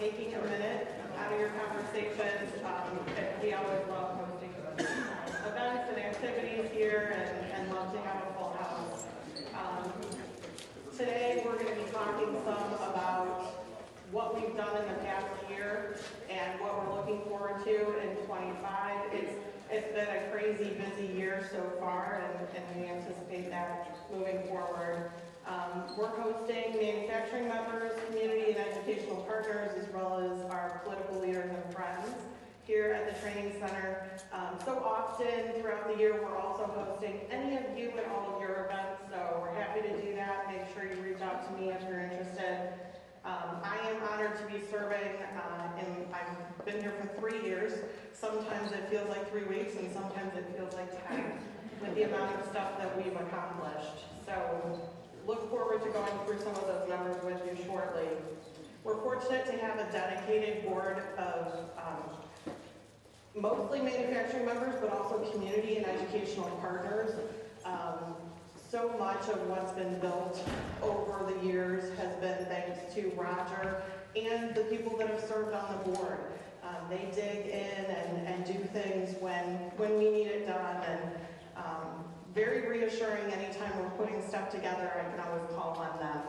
taking a minute out of your conversations. We always love hosting events and activities here and love to have a full house. Today we're going to be talking some about what we've done in the past year and what we're looking forward to in 25. It's been a crazy busy year so far, and we anticipate that moving forward. We're hosting manufacturing members, community and educational partners, as well as our political leaders and friends here at the training center. So often throughout the year, we're also hosting any of you at all of your events, so we're happy to do that. Make sure you reach out to me if you're interested. I am honored to be serving, and I've been here for 3 years. Sometimes it feels like 3 weeks, and sometimes it feels like 10, with the amount of stuff that we've accomplished. So look forward to going through some of those numbers with you shortly. We're fortunate to have a dedicated board of mostly manufacturing members, but also community and educational partners. So much of what's been built over the years has been thanks to Roger and the people that have served on the board. They dig in and do things when we need it done, and very reassuring anytime we're putting stuff together. I can always call on them.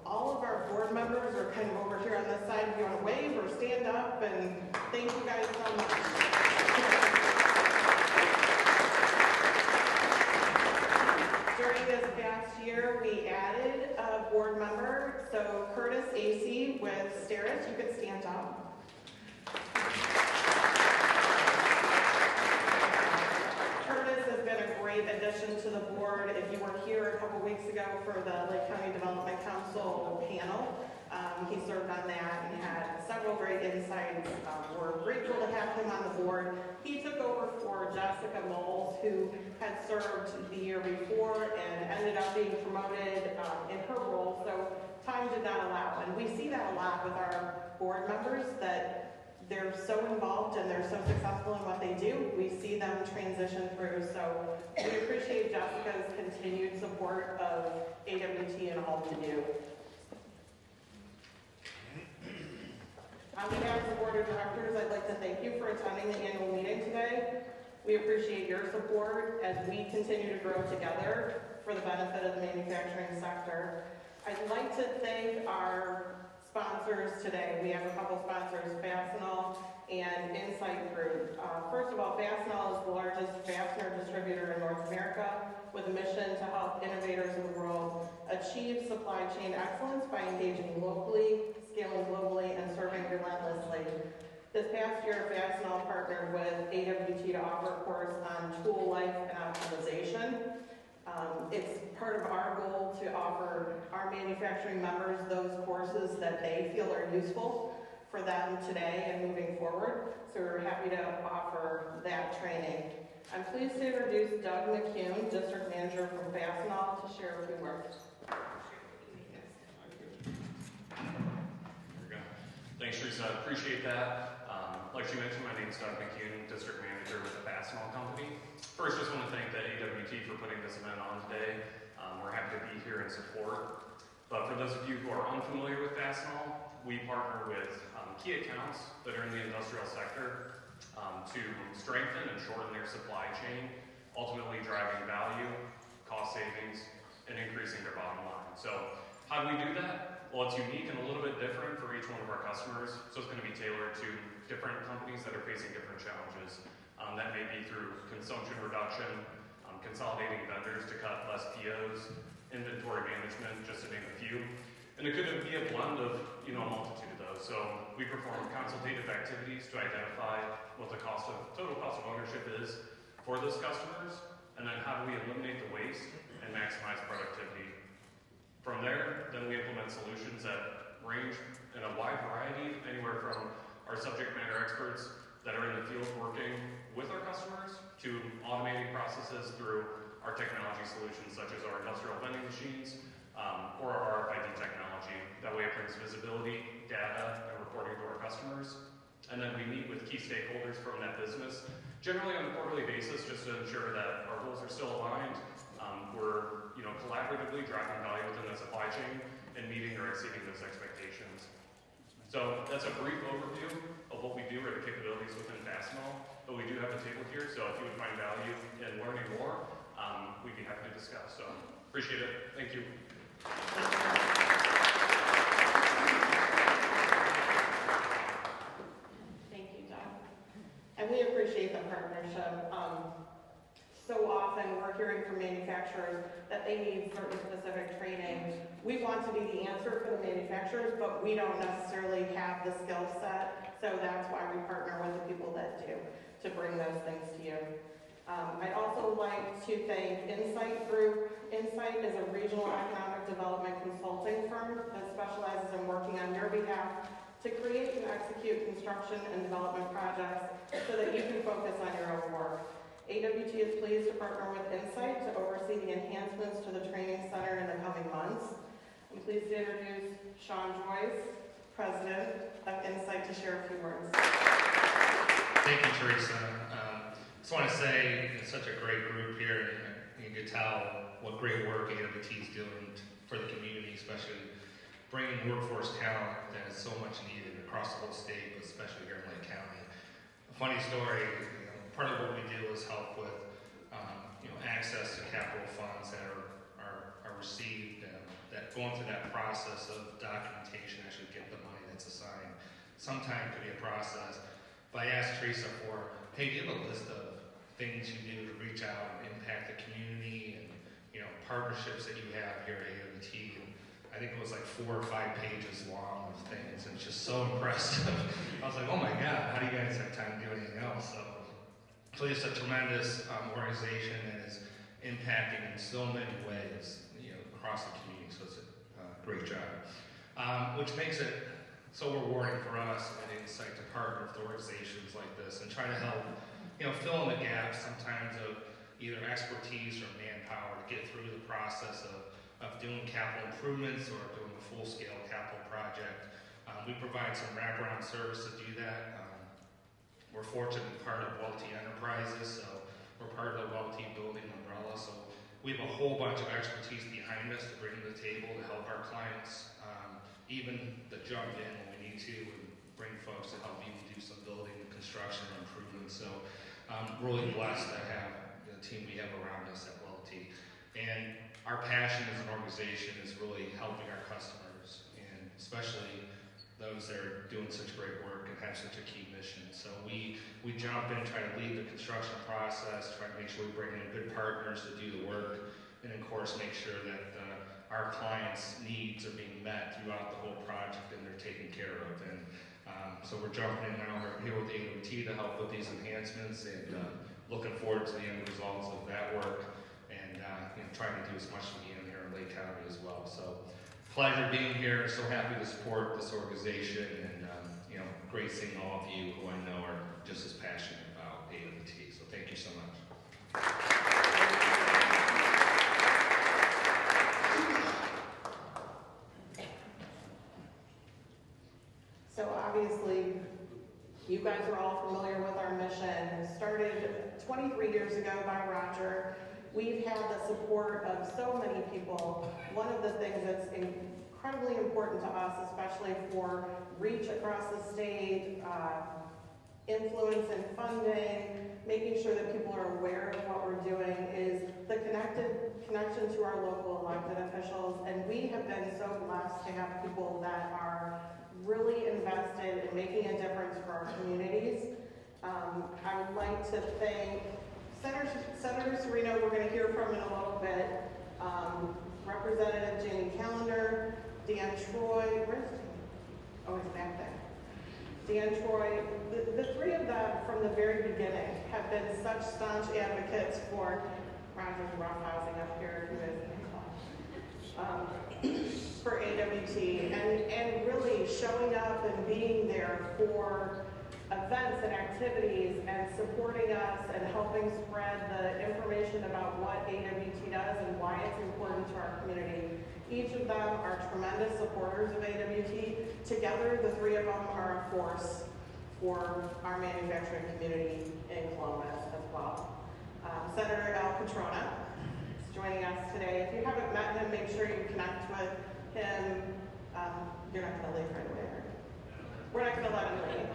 All of our board members are kind of over here on this side. If you want to wave or stand up, and thank you guys so much. During this past year, we added a board member. So Curtis AC with Steris, you could stand up. Curtis has been a great addition to the board. If you were here a couple weeks ago for the Lake County Development Council panel, he served on that and had several great insights. We're grateful to have him on the board. He took over for Jessica Moles, who had served the year before and ended up being promoted in her role, so time did not allow. And we see that a lot with our board members, that they're so involved and they're so successful in what they do. We see them transition through, so we appreciate Jessica's continued support of AWT and all we do. On behalf of the Board of Directors, I'd like to thank you for attending the annual meeting today. We appreciate your support as we continue to grow together for the benefit of the manufacturing sector. I'd like to thank our sponsors today. We have a couple sponsors, Fastenal and Insight Group. First of all, Fastenal is the largest fastener distributor in North America, with a mission to help innovators in the world achieve supply chain excellence by engaging locally, scaling globally, and serving relentlessly. This past year, Fastenal partnered with AWT to offer a course on tool life and optimization. It's part of our goal to offer our manufacturing members those courses that they feel are useful for them today and moving forward. So we're happy to offer that training. I'm pleased to introduce Doug McCune, District Manager from Fastenal, to share a few words. Thanks, Teresa. I appreciate that. Like she mentioned, my name is Doug McCune, District Manager with the Fastenal Company. First, just want to thank the AWT for putting this event on today. We're happy to be here and support. But for those of you who are unfamiliar with Fastenal, we partner with key accounts that are in the industrial sector to strengthen and shorten their supply chain, ultimately driving value, cost savings, and increasing their bottom line. So how do we do that? Well, it's unique and a little bit different for each one of our customers, so it's going to be tailored to different companies that are facing different challenges. That may be through consumption reduction, consolidating vendors to cut less POs, inventory management, just to name a few. And it could be a blend of a multitude of those. So we perform consultative activities to identify what the total cost of ownership is for those customers, and then how do we eliminate the waste and maximize productivity. From there, then we implement solutions that range in a wide variety, anywhere from our subject matter experts that are in the field working with our customers to automating processes through our technology solutions, such as our industrial vending machines or our RFID technology. That way it brings visibility, data, and reporting to our customers. And then we meet with key stakeholders from that business, generally on a quarterly basis, just to ensure that our goals are still aligned. We're collaboratively driving value within the supply chain and meeting or exceeding those expectations. So that's a brief overview of what we do or the capabilities within Fastenal, but we do have a table here, so if you would find value in learning more, we'd be happy to discuss. So appreciate it. Thank you. Thank you, Doug. And we appreciate the partnership. So often we're hearing from manufacturers that they need certain specific training. We want to be the answer for the manufacturers, but we don't necessarily have the skill set. So that's why we partner with the people that do, to bring those things to you. I'd also like to thank Insight Group. Insight is a regional economic development consulting firm that specializes in working on your behalf to create and execute construction and development projects so that you can focus on your own work. AWT is pleased to partner with Insight to oversee the enhancements to the training center in the coming months. I'm pleased to introduce Sean Joyce, President of Insight, to share a few words. Thank you, Teresa. Just want to say it's such a great group here, and you can tell what great work AWT is doing for the community, especially bringing workforce talent that is so much needed across the whole state, but especially here in Lake County. A funny story, part of what we do is help with access to capital funds that are received, that going through that process of documentation, actually get the money that's assigned. Sometimes it could be a process. But I asked Teresa for, hey, do you have a list of things you do to reach out and impact the community and partnerships that you have here at AWT? And I think it was like 4 or 5 pages long of things, and it's just so impressive. I was like, oh my God, how do you guys have time to do anything else? So it's a tremendous organization that is impacting in so many ways, across the community. So it's a great job, which makes it so rewarding for us at Insight to partner with organizations like this and try to help, fill in the gaps sometimes of either expertise or manpower to get through the process of doing capital improvements or doing a full-scale capital project. We provide some wraparound service to do that. We're fortunate to be part of AWT Enterprises, so we're part of the AWT building umbrella. So we have a whole bunch of expertise behind us to bring to the table to help our clients, even to jump in when we need to, and bring folks to help even do some building and construction or improvements. So I'm really blessed to have the team we have around us at AWT. And our passion as an organization is really helping our customers, and especially those that are doing such great work and have such a key mission. So we jump in, try to lead the construction process, try to make sure we bring in good partners to do the work, and of course make sure that our clients' needs are being met throughout the whole project and they're taken care of. And so we're jumping in now, we're here with AWT to help with these enhancements, and looking forward to the end results of that work, and trying to do as much as we can here in Lake County as well. So pleasure being here, so happy to support this organization, and great seeing all of you who I know are just as passionate about AWT. So thank you so much. So obviously, you guys are all familiar with our mission. Started 23 years ago by Roger. We've had the support of so many people. One of the things that's incredibly important to us, especially for reach across the state, influence in funding, making sure that people are aware of what we're doing, is the connection to our local elected officials. And we have been so blessed to have people that are really invested in making a difference for our communities. I would like to thank Senator Cirino, we're going to hear from in a little bit, Representative Jamie Callender, Dan Troy, where's Dan? Oh, he's back there. Dan Troy, the three of them from the very beginning have been such staunch advocates for Roger's roughhousing up here, for AWT, and really showing up and being there for events and activities and supporting us and helping spread the information about what AWT does and why it's important to our community. Each of them are tremendous supporters of AWT. Together, the three of them are a force for our manufacturing community in Columbus as well. Senator Al Catrona is joining us today. If you haven't met him, make sure you connect with him. You're not going to leave right away, are you? We're not going to let him leave.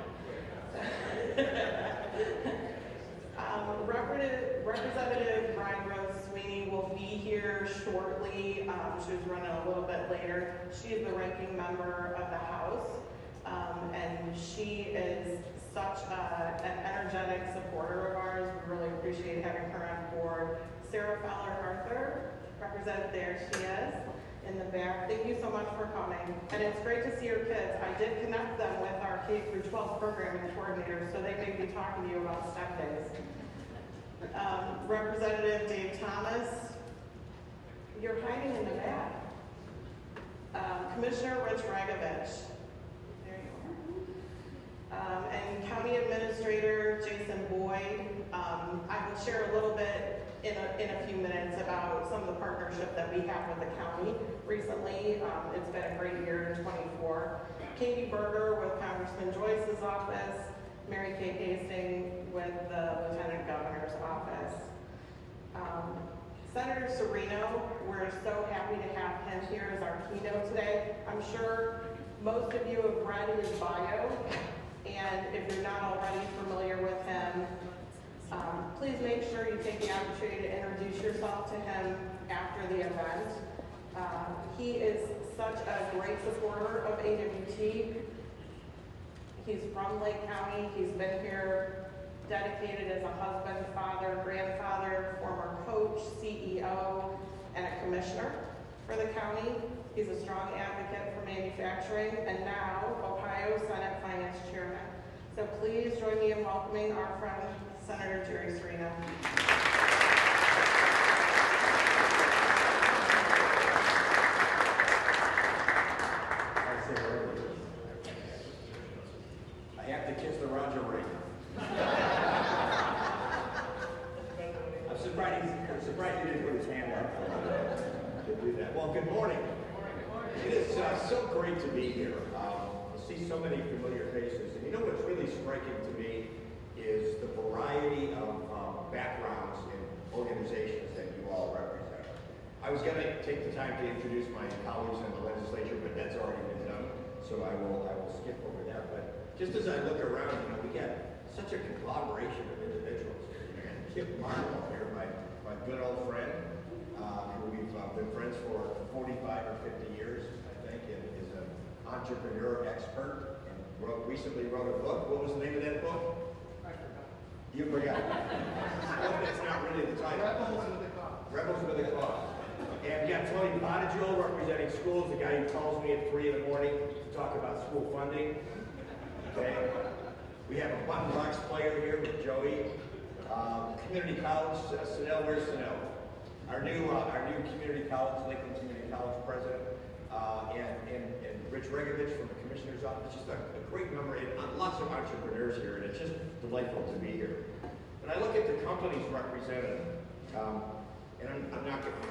Representative Brian Rose Sweeney will be here shortly. She was running a little bit later. She is the ranking member of the House, and she is such an energetic supporter of ours. We really appreciate having her on board. Sarah Fowler-Arthur, represented there she is in the back. Thank you so much for coming. And it's great to see your kids. I did connect them with our K-12 programming coordinator, so they may be talking to you about STEP days. Representative Dave Thomas, you're hiding in the back. Commissioner Rich Ragovich, there you are. And County Administrator Jason Boyd. I will share a little bit in a few minutes about some of the partnership that we have with the county recently. It's been a great year in 24. Katie Berger with Congressman Joyce's office. Mary Kay Hastings with the Lieutenant Governor's office. Senator Cirino, we're so happy to have him here as our keynote today. I'm sure most of you have read his bio, and if you're not already familiar with him, please make sure you take the opportunity to introduce yourself to him after the event. He is such a great supporter of AWT. He's from Lake County. He's been here dedicated as a husband, father, grandfather, former coach, CEO, and a commissioner for the county. He's a strong advocate for manufacturing and now Ohio Senate Finance Chairman. So please join me in welcoming our friend, Senator Jerry Cirino. I have to kiss the Roger ring. I'm surprised he didn't put his hand up to do that. Well, good morning. It is so great to be here. To see so many familiar faces. And you know what's really striking to me is the variety of backgrounds and organizations that you all represent. I was going to take the time to introduce my colleagues in the legislature, but that's already been done, so I will skip over that. But just as I look around, we got such a conglomeration of individuals here. You got Kip Marlowe here, my good old friend, who we've been friends for 45 or 50 years, I think, and is an entrepreneur expert, and recently wrote a book. What was the name of that book? I forgot. You forgot. Well, that's not really the title. Rebels with a Cause. And we got Tony Bodigill representing schools, the guy who calls me at 3 in the morning to talk about school funding. Okay. We have a button box player here with Joey. Community College, Sunel, where's Sunel? Our new community college, Lakeland Community College president, and Rich Regovich from the commissioner's office. Just a great number, and lots of entrepreneurs here, and it's just delightful to be here. When I look at the companies represented, and I'm not going to,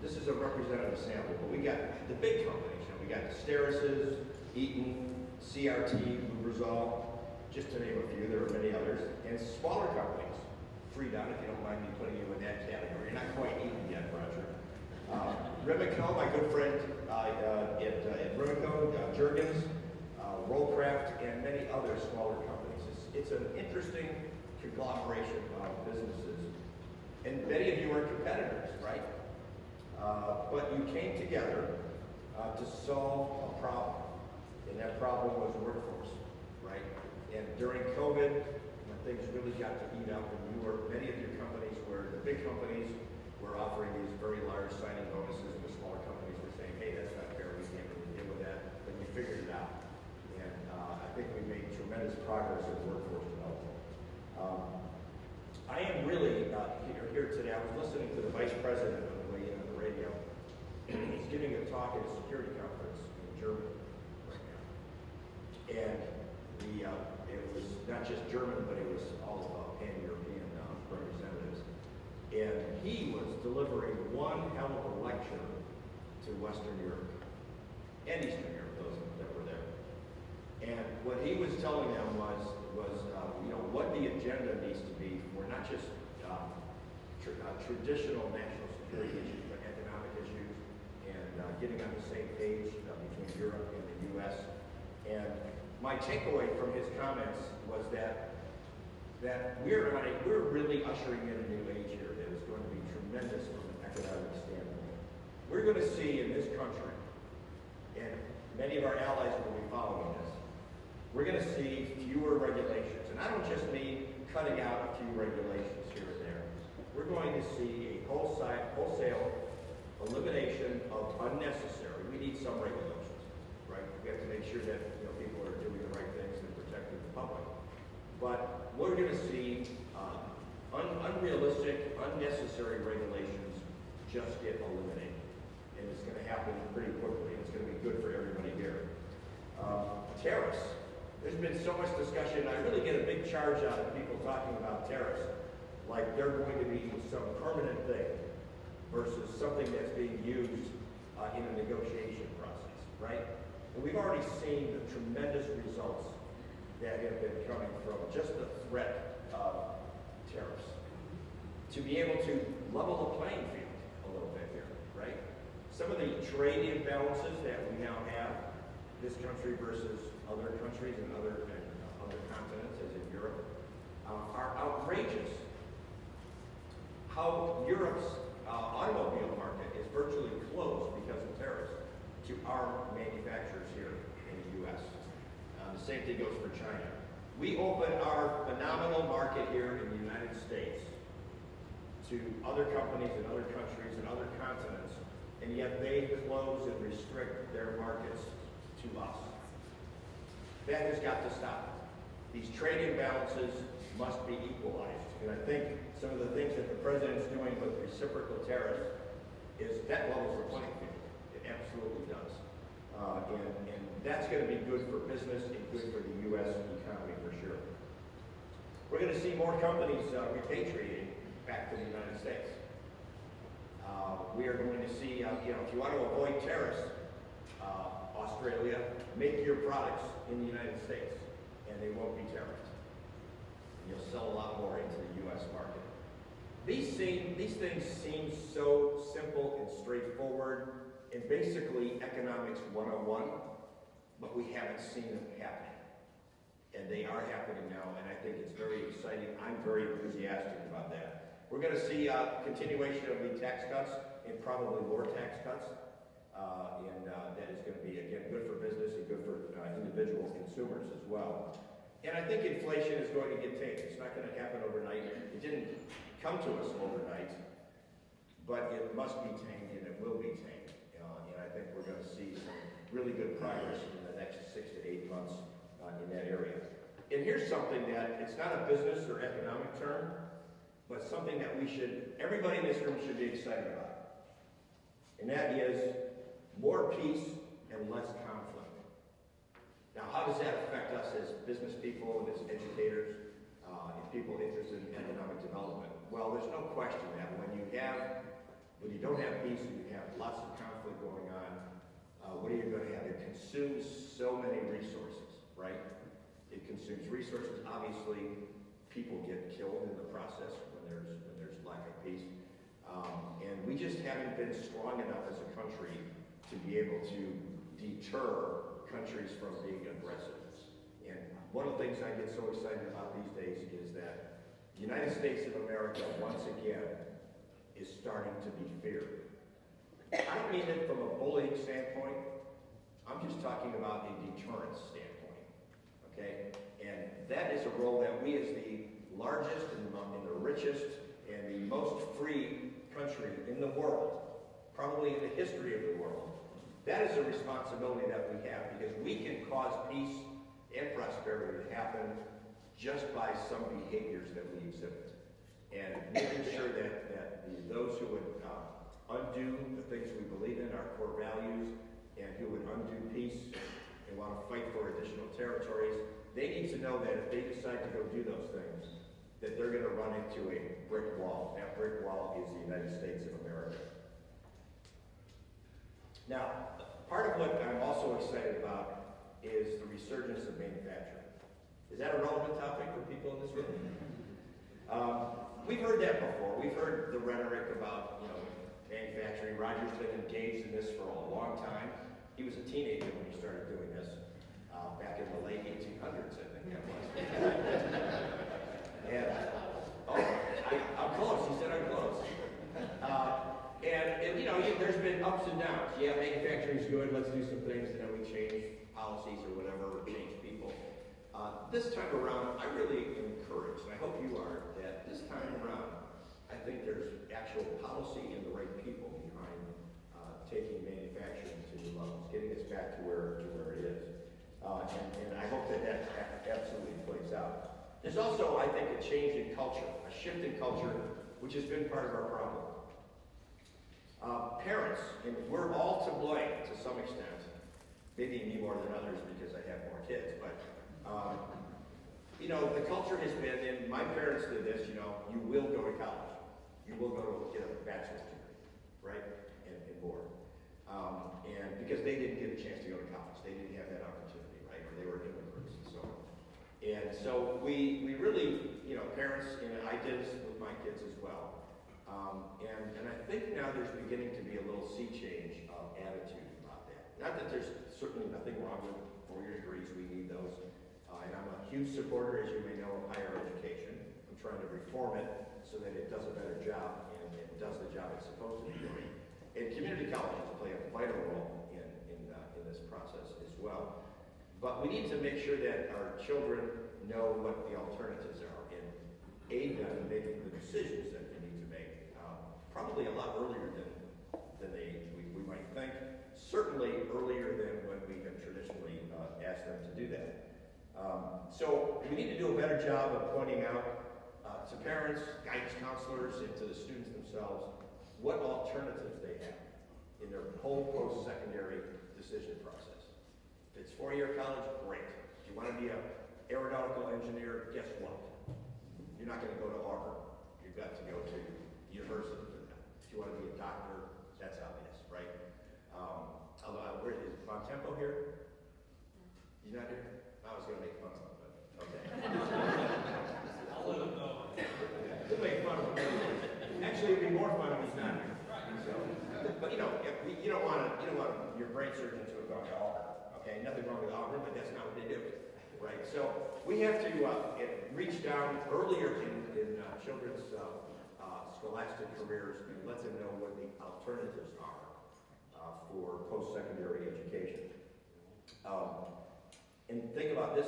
this is a representative sample, but we got the big companies. We got Steris's, Eaton, CRT, Lubrizol, just to name a few. There are many others, and smaller companies. Freedom, if you don't mind me putting you in that category. You're not quite Eaton yet, Roger. Rimico, my good friend at Rimico, Juergens, Rollcraft, and many other smaller companies. It's an interesting conglomeration of businesses. And many of you are competitors, right? But you came together to solve a problem. And that problem was workforce, right? And during COVID, when things really got to heat up, and many of your companies were, the big companies were offering these very large signing bonuses, and the smaller companies were saying, hey, that's not fair, we can't really deal with that, but you figured it out. And I think we made tremendous progress in workforce development. I am really here today. I was listening to the vice president on the way in on the radio. He's giving a talk at a security conference in Germany right now. And it was not just German, but it was all pan-European representatives. And he was delivering one hell of a lecture to Western Europe and Eastern Europe, those that were there. And what he was telling them was what the agenda needs to be for not just traditional national security issues, but economic issues, and getting on the same page between Europe and the U.S. And my takeaway from his comments was that we're really ushering in a new age here that is going to be tremendous from an economic standpoint. We're going to see in this country, and many of our allies will be following this, we're going to see fewer regulations. And I don't just mean cutting out a few regulations here and there. We're going to see a wholesale elimination of unnecessary. We need some regulations, right? We have to make sure that people are doing the right things and protecting the public. But we're going to see unrealistic, unnecessary regulations just get eliminated. And it's going to happen pretty quickly. It's going to be good for everybody here. Tariffs. There's been so much discussion. I really get a big charge out of people talking about tariffs like they're going to be some permanent thing versus something that's being used in a negotiation process, right? And we've already seen the tremendous results that have been coming from just the threat of tariffs. To be able to level the playing field a little bit here, right? Some of the trade imbalances that we now have, this country versus other countries and other continents, as in Europe, are outrageous. How Europe's automobile market is virtually closed because of tariffs to our manufacturers here in the U.S. The same thing goes for China. We open our phenomenal market here in the United States to other companies in other countries and other continents, and yet they close and restrict their markets to us. That has got to stop. These trade imbalances must be equalized. And I think some of the things that the president's doing with reciprocal tariffs is that levels the playing field. It absolutely does. And that's going to be good for business and good for the U.S. economy for sure. We're going to see more companies repatriating back to the United States. We are going to see, if you want to avoid tariffs, Australia, make your products in the United States, and they won't be tariffed. You'll sell a lot more into the U.S. market. These things seem so simple and straightforward, and basically economics 101, but we haven't seen them happening. And they are happening now, and I think it's very exciting. I'm very enthusiastic about that. We're going to see a continuation of the tax cuts and probably more tax cuts. And that is going to be, again, good for business and good for individual consumers as well. And I think inflation is going to get tamed. It's not going to happen overnight. It didn't come to us overnight, but it must be tamed and it will be tamed. And I think we're going to see some really good progress in the next 6 to 8 months in that area. And here's something that, it's not a business or economic term, but something that everybody in this room should be excited about. And that is more peace and less conflict. Now, how does that affect us as business people and as educators and people interested in economic development? Well, there's no question that when you don't have peace and you have lots of conflict going on, what are you going to have? It consumes so many resources, right? It consumes resources. Obviously, people get killed in the process when there's lack of peace. And we just haven't been strong enough as a country to be able to deter countries from being aggressive. And one of the things I get so excited about these days is that the United States of America, once again, is starting to be feared. I don't mean it from a bullying standpoint. I'm just talking about a deterrence standpoint, okay? And that is a role that we as the largest and the richest and the most free country in the world, probably in the history of the world, that is a responsibility that we have, because we can cause peace and prosperity to happen just by some behaviors that we exhibit. And making sure that those who would undo the things we believe in, our core values, and who would undo peace and want to fight for additional territories, they need to know that if they decide to go do those things, that they're going to run into a brick wall. That brick wall is the United States of America. Now, part of what I'm also excited about is the resurgence of manufacturing. Is that a relevant topic for people in this room? We've heard that before. We've heard the rhetoric about, manufacturing. Roger's been engaged in this for a long time. He was a teenager when he started doing this. back in the late 1800s, I think that was. And, I'm close, he said I'm close. And you know, there's been ups and downs. Yeah, manufacturing's good, let's do some things, and then we change policies or whatever, or change people. This time around, I really am encouraged, and I hope you are, that this time around, I think there's actual policy and the right people behind taking manufacturing to new levels, getting us back to where it is. And I hope that absolutely plays out. There's also, I think, a change in culture, a shift in culture, which has been part of our problem. Parents, and we're all to blame to some extent, maybe me more than others because I have more kids, but you know, the culture has been, and my parents did this, you know, you will go to college. You will go to get a bachelor's degree, right? And more. And because they didn't get a chance to go to college. They didn't have that opportunity, right? Or they were immigrants and so on. And so we really, you know, parents, and I did this with my kids as well. And I think now there's beginning to be a little sea change of attitude about that. Not that there's certainly nothing wrong with 4-year degrees, we need those. And I'm a huge supporter, as you may know, of higher education. I'm trying to reform it so that it does a better job and it does the job it's supposed to be doing. And community colleges play a vital role in this process as well. But we need to make sure that our children know what the alternatives are and aid them in making the decisions that they need to make. Probably a lot earlier than we might think. Certainly earlier than when we have traditionally asked them to do that. So we need to do a better job of pointing out to parents, guidance counselors, and to the students themselves what alternatives they have in their whole post-secondary decision process. If it's 4-year college, great. If you want to be an aeronautical engineer, guess what? You're not going to go to Auburn. You've got to go to university for that. If you want to be a doctor, that's obvious, right? Where is Bontempo here? He's not here? I was going to make fun of him, but okay. I'll let him know. We'll make fun of him. Actually, it'd be more fun if he's not here. So, but you know, you don't want your brain surgeon to have gone to Auburn. Okay, nothing wrong with Auburn, but that's not what they do, right? So we have to reach down earlier in children's scholastic careers and let them know what the alternatives are for post-secondary education. And think about this,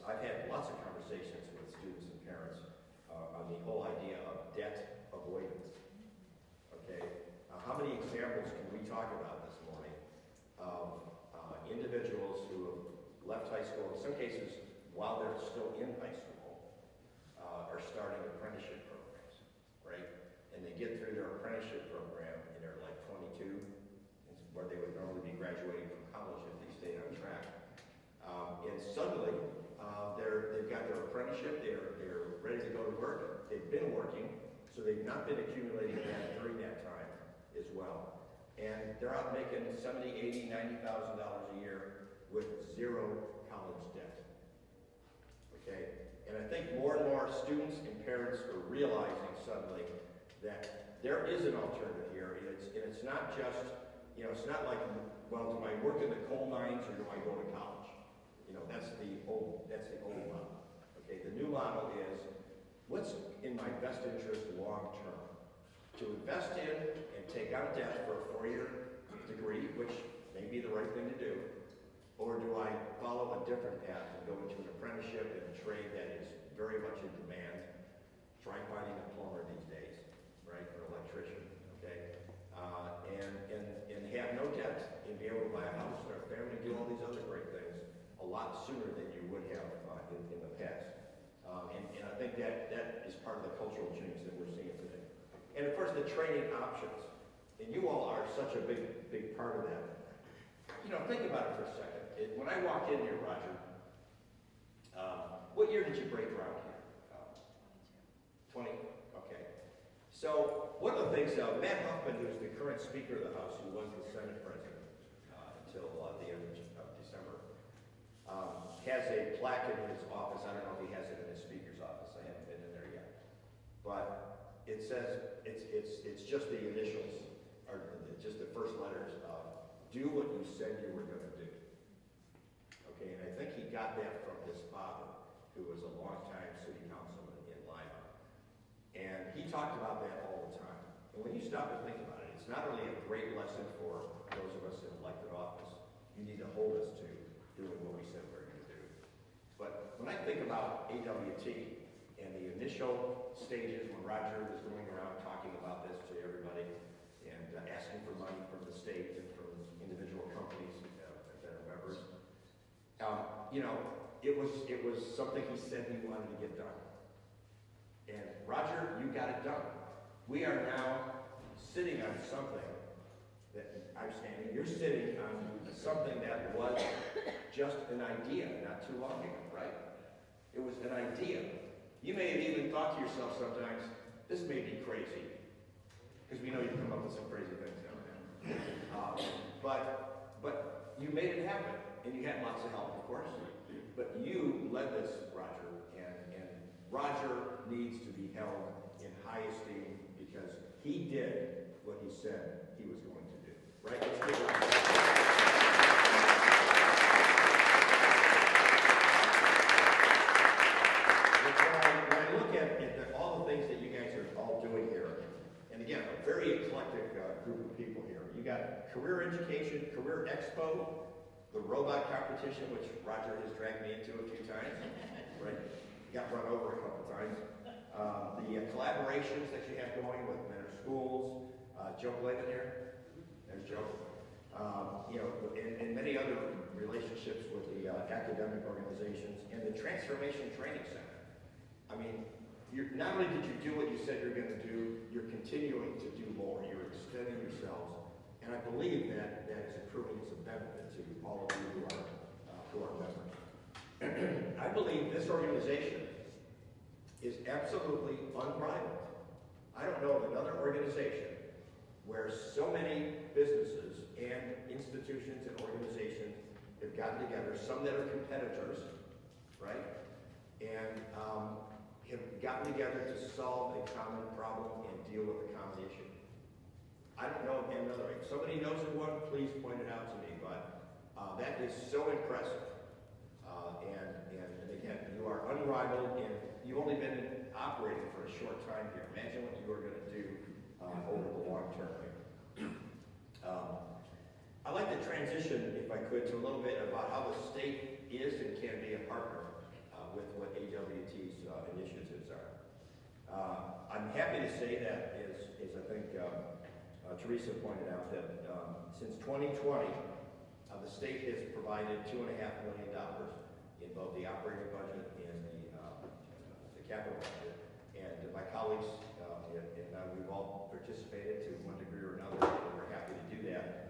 I've had lots of conversations with students and parents on the whole idea of debt avoidance. Okay, how many examples can we talk about this morning of individuals who have left high school, in some cases while they're still in high school, are starting apprenticeship programs, right? And they get through their apprenticeship program and they're like 22, where they would normally be graduating from college if they stayed on track. And suddenly, they've got their apprenticeship, they're ready to go to work. They've been working, so they've not been accumulating debt during that time as well. And they're out making $70,000, $80,000, $90,000 a year with zero college debt. Okay? And I think more and more students and parents are realizing suddenly that there is an alternative here. And it's not just, you know, it's not like, well, do I work in the coal mines or do I go to college? You know, that's the old model. Okay, the new model is what's in my best interest long term? To invest in and take out debt for a 4-year degree, which may be the right thing to do, or do I follow a different path and go into an apprenticeship in a trade that is very much in demand? Try finding a plumber these days, right, or an electrician, okay? And have no debt and be able to buy a house, start a family, do all these other great things a lot sooner than you would have in the past. And I think that is part of the cultural change that we're seeing today. And of course, the training options. And you all are such a big part of that. You know, think about it for a second. When I walked in here, Roger, what year did you break ground here? 20? Okay. So one of the things, Matt Huffman, who's the current Speaker of the House, who was the Senate President until the end of December, has a plaque in his office. I don't know if he has it in his Speaker's office. I haven't been in there yet. But it says, it's just the initials, or just the first letters of, do what you said you were going to do. Okay, and I think And when you stop and think about it, it's not only a great lesson for those of us in elected office, you need to hold us to doing what we said we were going to do. But when I think about AWT and the initial stages when Roger was going around talking about this to everybody and asking for money from the state and from individual companies that are members, you know, it was something he said he wanted to get done. And Roger, you got it done. We are now sitting on something that I'm standing, you're sitting on something that was just an idea not too long ago, right? It was an idea. You may have even thought to yourself sometimes, this may be crazy, because we know you come up with some crazy things down there. But you made it happen, and you had lots of help, of course. But you led this, Roger, and Roger needs to be held in high esteem because he did what he said he was going to do. Right? Let's give it up. When I look at all the things that you guys are all doing here, and again, a very eclectic group of people here. You got career education, career expo, the robot competition, which Roger has dragged me into a few times, right? Got run over a couple times. The collaborations that you have going with Mentor Schools, Joe Blavin here, there's Joe. You know, and many other relationships with the academic organizations and the Transformation Training Center. I mean, not only did you do what you said you're going to do, you're continuing to do more. You're extending yourselves. And I believe that is accruing as a benefit to all of you who are members. I believe this organization is absolutely unrivaled. I don't know of another organization where so many businesses and institutions and organizations have gotten together, some that are competitors, right? And have gotten together to solve a common problem and deal with a common issue. I don't know of another. If somebody knows of one, please point it out to me. But that is so impressive. And again, you are unrivaled, and you've only been operating for a short time here. Imagine what you are going to do over the long term here. I'd like to transition, if I could, to a little bit about how the state is and can be a partner with what AWT's initiatives are. I'm happy to say that, as I think Teresa pointed out, that since 2020, the state has provided $2.5 million in both the operating budget and the capital budget. And my colleagues and we've all participated to one degree or another, and we're happy to do that.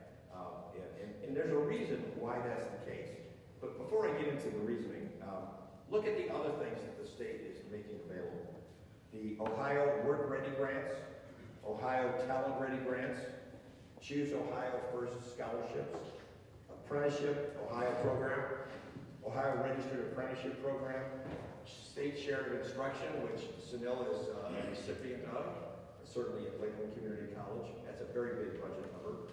And there's a reason why that's the case. But before I get into the reasoning, look at the other things that the state is making available. The Ohio Work Ready Grants, Ohio Talent Ready Grants, Choose Ohio First Scholarships, Apprenticeship Ohio Program, Ohio Registered Apprenticeship Program, State Share of Instruction, which Sunil is a recipient of, certainly at Lakeland Community College. That's a very big budget number.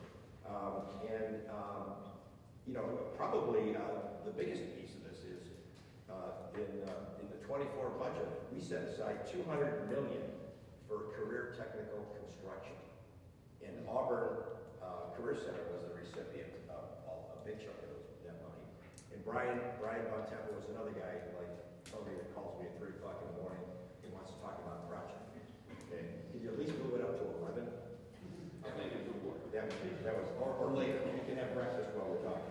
You know, probably the biggest piece of this is in the 24 budget, we set aside $200 million for career technical construction. And Auburn Career Center was the recipient of a big chunk of that money. And Brian Von Temple was another guy like somebody that calls me at 3 o'clock in the morning and wants to talk about a project. Okay, can you at least move it up to 11? That was or later. You can have breakfast while we're talking.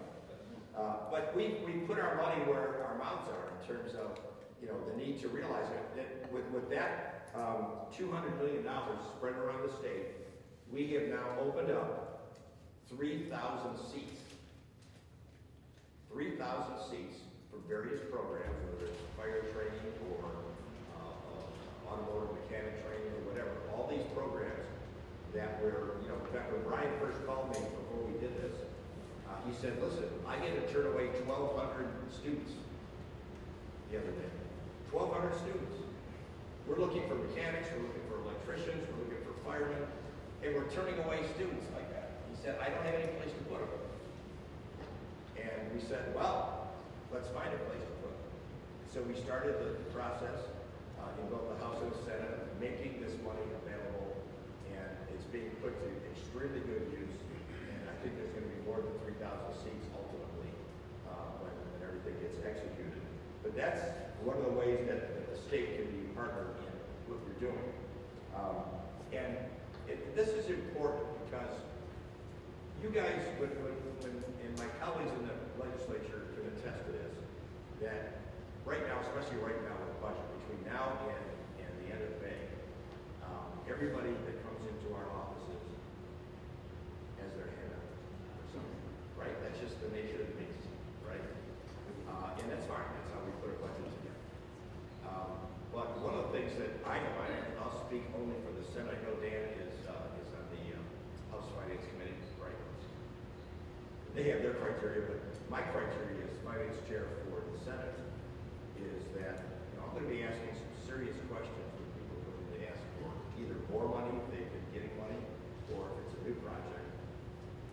But we put our money where our mouths are in terms of, you know, the need to realize that with that $200 million spread around the state, we have now opened up 3,000 seats. 3,000 seats for various programs, whether it's fire training or automotive mechanic training or whatever. All these programs that were, you know, in fact, when Brian first called me before we did this, he said, listen, I get to turn away 1,200 students the other day. 1,200 students. We're looking for mechanics, we're looking for electricians, we're looking for firemen, and we're turning away students like that. He said, I don't have any place to put them. And we said, well, let's find a place to put them. So we started the process in both the House and the Senate, making this money available, and it's being extremely good use, and I think there's going to be more than 3,000 seats ultimately when everything gets executed. But that's one of the ways that the state can be a partner in what we're doing. This is important because you guys, and my colleagues in the legislature can attest to this, that right now, especially right now with the budget, between now and the end of May, everybody that comes into our offices has their hand up for something, right? That's just the nature of the beast, right? And that's fine. That's how we put a budget together. But one of the things that I know, and I'll speak only for the Senate. I know Dan is on the House Finance Committee, right? They have their criteria, but my criteria as Finance Chair for the Senate is that I'm going to be asking some serious questions when people come in to ask for either more money, if they've been getting money, or if it's a new project.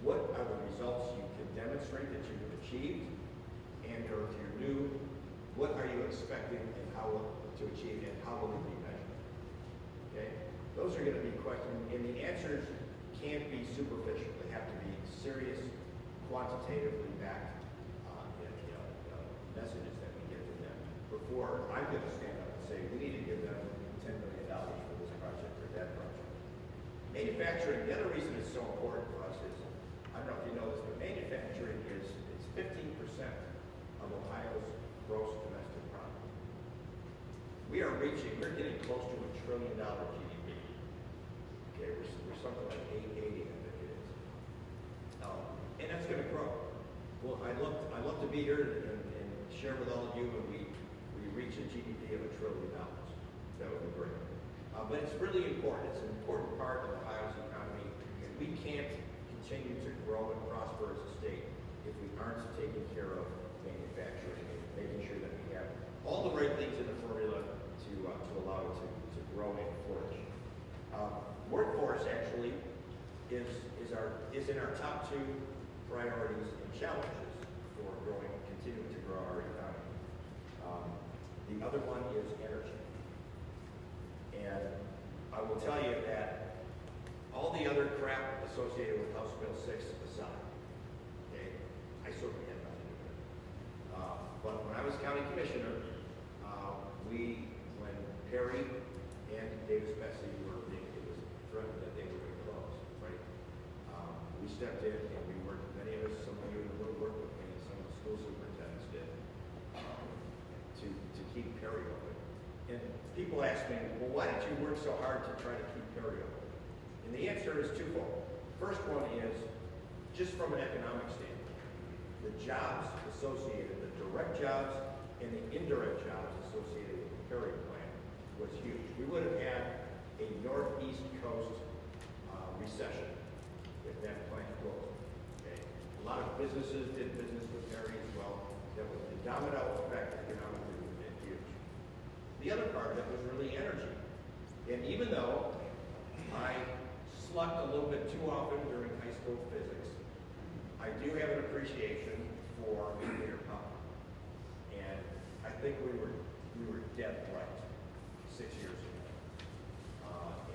What are the results you can demonstrate that you've achieved? And or if you're new, what are you expecting and how to achieve and how will it be measured? Okay? Those are going to be questions, and the answers can't be superficial. They have to be serious, quantitatively backed messages that we get from them before I'm going to stand up and say, we need to give them $10 million for this project or that project. Manufacturing, the other reason it's so important for us is, I don't know if you know this, but manufacturing is 15% of Ohio's gross domestic product. We're getting close to $1 trillion GDP. Okay, we're something like 880, I think it is. And that's going to grow. Well, I'd love to be here and share with all of you when we reach a GDP of $1 trillion. That would be great. But it's really important. It's an important part of Ohio's economy, and we can't continue to grow and prosper as a state if we aren't taking care of manufacturing and making sure that we have all the right things in the formula to allow it to grow and flourish. Workforce actually is in our top two priorities and challenges for continuing to grow our economy. The other one is energy. And I will tell you that all the other crap associated with House Bill 6 aside, okay, I certainly had nothing to do with it. But when I was county commissioner, when Perry and Davis Betsy it was threatened that they were going to close, right? We stepped in and we worked, many of us, some of you in the room worked with me, and some of the school superintendents did, to keep Perry open. And people ask me, well, why did you work so hard to try to keep Perry open? And the answer is twofold. First one is, just from an economic standpoint, the jobs associated, the direct jobs and the indirect jobs associated with the Perry plant was huge. We would have had a northeast coast recession if that plant closed. Okay? A lot of businesses did business with Perry as well. That was the domino effect economically would have been huge. The other part of it was really energy. And even though I slept a little bit too often during high school physics, I do have an appreciation for nuclear power. And I think we were dead right 6 years ago.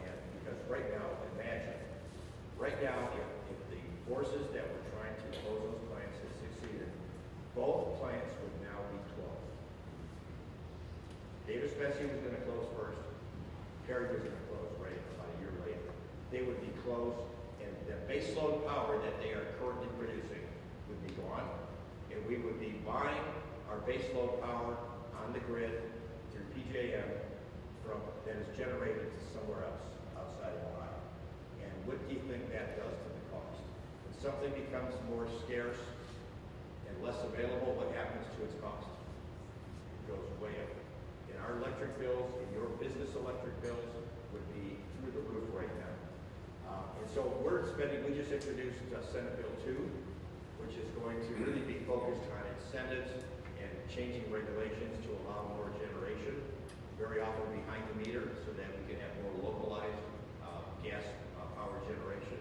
And because right now, imagine, right now, if the forces that were trying to close those plants had succeeded, both plants would now be closed. Davis Betsy was going to close first. Perry was going to close right about a year later. They would be closed, and the baseload power that they are currently producing would be gone, and we would be buying our baseload power on the grid through PJM that is generated somewhere else outside of Ohio. And what do you think that does to the cost? When something becomes more scarce and less available, what happens to its cost? It goes way up. And our electric bills and your business electric bills would be through the roof right now. And so we just introduced Senate Bill 2, which is going to really be focused on incentives and changing regulations to allow more generation, very often behind the meter, so that we can have more localized gas power generation.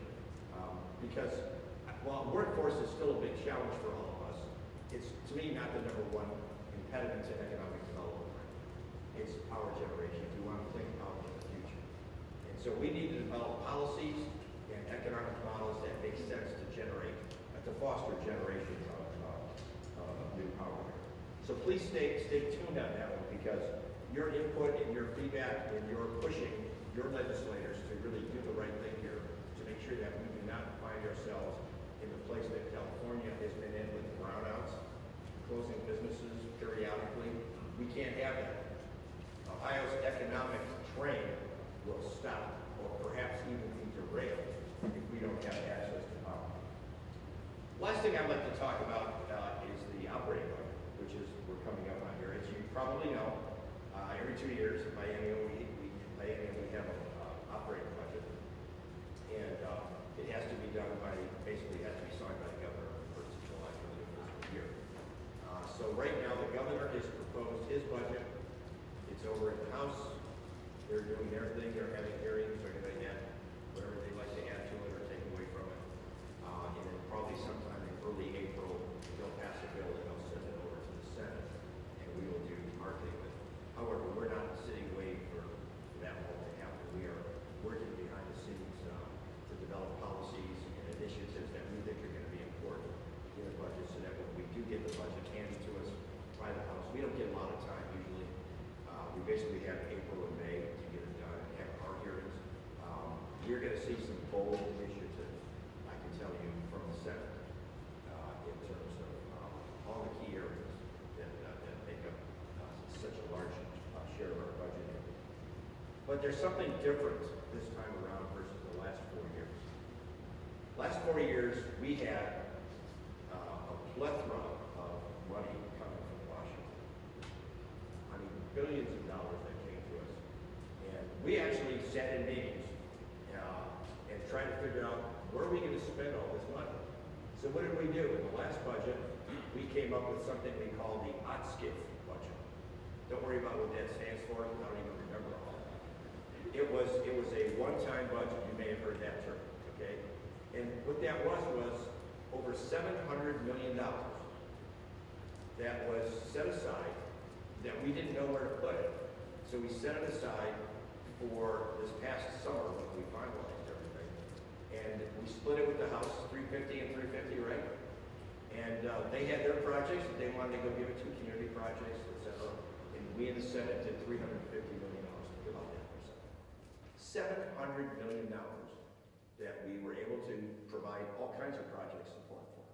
Because while workforce is still a big challenge for all of us, it's, to me, not the number one impediment to economic development. It's power generation. We want to clean power in the future. And so we need to develop policies and economic foster generations of new power. So please stay tuned on that one, because your input and your feedback and your pushing your legislators to really do the right thing here, to make sure that we do not find ourselves in the place that California has been in with brownouts, closing businesses periodically. We can't have that. Ohio's economic train will stop, or perhaps even be derailed, if we don't have access to power. Last thing I'd like to talk about is the operating budget, which is we're coming up on here. As you probably know, every 2 years, biennial, we have an operating budget, and it has to be done by, basically, it has to be signed by the governor on the 1st of July for the fiscal year. So right now, the governor has proposed his budget. It's over at the House. They're doing their thing. They're having hearings. They're going to add whatever they'd like to add to it or take away from it. And then probably sometime in early April, they'll pass a bill and they'll send it over to the Senate, and we will do our thing with it. However, we're not sitting waiting for that all to happen. We are working behind the scenes to develop policies and initiatives that we think are going to be important in the budget, so that when we do get the budget handed to us by the House, we don't get a lot of time usually. We basically have April and May to get it done and have our hearings. You're going to see some bold initiatives, I can tell you, from the Senate in terms of all the key areas that make up such a large share of our budget. But there's something different this time around versus the last 4 years. Last 4 years, we had a plethora of money coming from Washington. I mean, billions of dollars that came to us. And we actually sat in meetings and tried to figure out where are we going to spend all this money. So what did we do? In the last budget, we came up with something we call the AWT budget. Don't worry about what that stands for. I don't even remember all that. It was a one-time budget. You may have heard that term, okay? And what that was over $700 million that was set aside that we didn't know where to put it. So we set it aside for this past summer when we finalized everything. And we split it with the House, 350 and 350, right? And they had their projects that they wanted to go give it to community projects, etc. And we in the Senate did $350 million. Think about that for a second. $700 million that we were able to provide all kinds of project support for.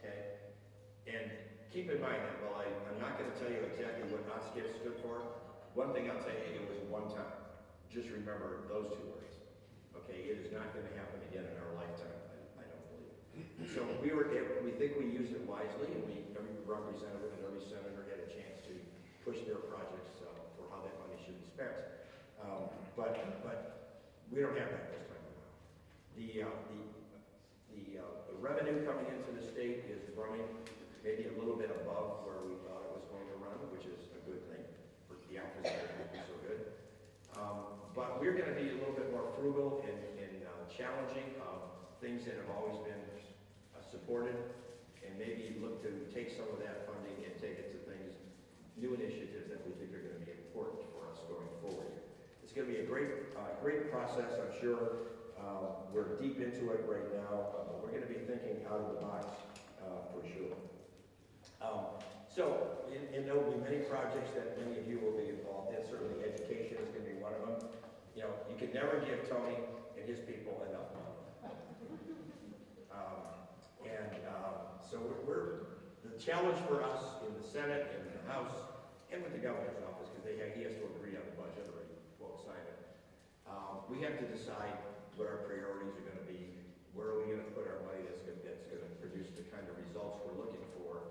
Okay? And keep in mind that while I'm not going to tell you exactly what AWT stood for, one thing I'll tell you, it was one time. Just remember those 2 words. Okay? It is not going to happen again in our lifetime, I don't believe. So we think we used it wisely, and every representative and every senator had a chance to push their projects for how that money should be spent. But we don't have that this time around. The revenue coming into the state is running maybe a little bit above where we thought it was going to run, which is a good thing. For the opposite, it won't be so good. But we're going to be a little bit more frugal and challenging things that have always been supported, and maybe look to take some of that funding and take it to things, new initiatives that we think are going to be important for us going forward. It's going to be a great process, I'm sure. We're deep into it right now, but we're going to be thinking out of the box for sure. So, and there will be many projects that many of you will be involved in. Certainly education is going to be one of them. You know, you can never give Tony and his people enough money. So the challenge for us in the Senate and the House and with the governor's office, because he has to agree on the budget or he won't sign it. We have to decide what our priorities are going to be. Where are we going to put our money that's going to produce the kind of results we're looking for?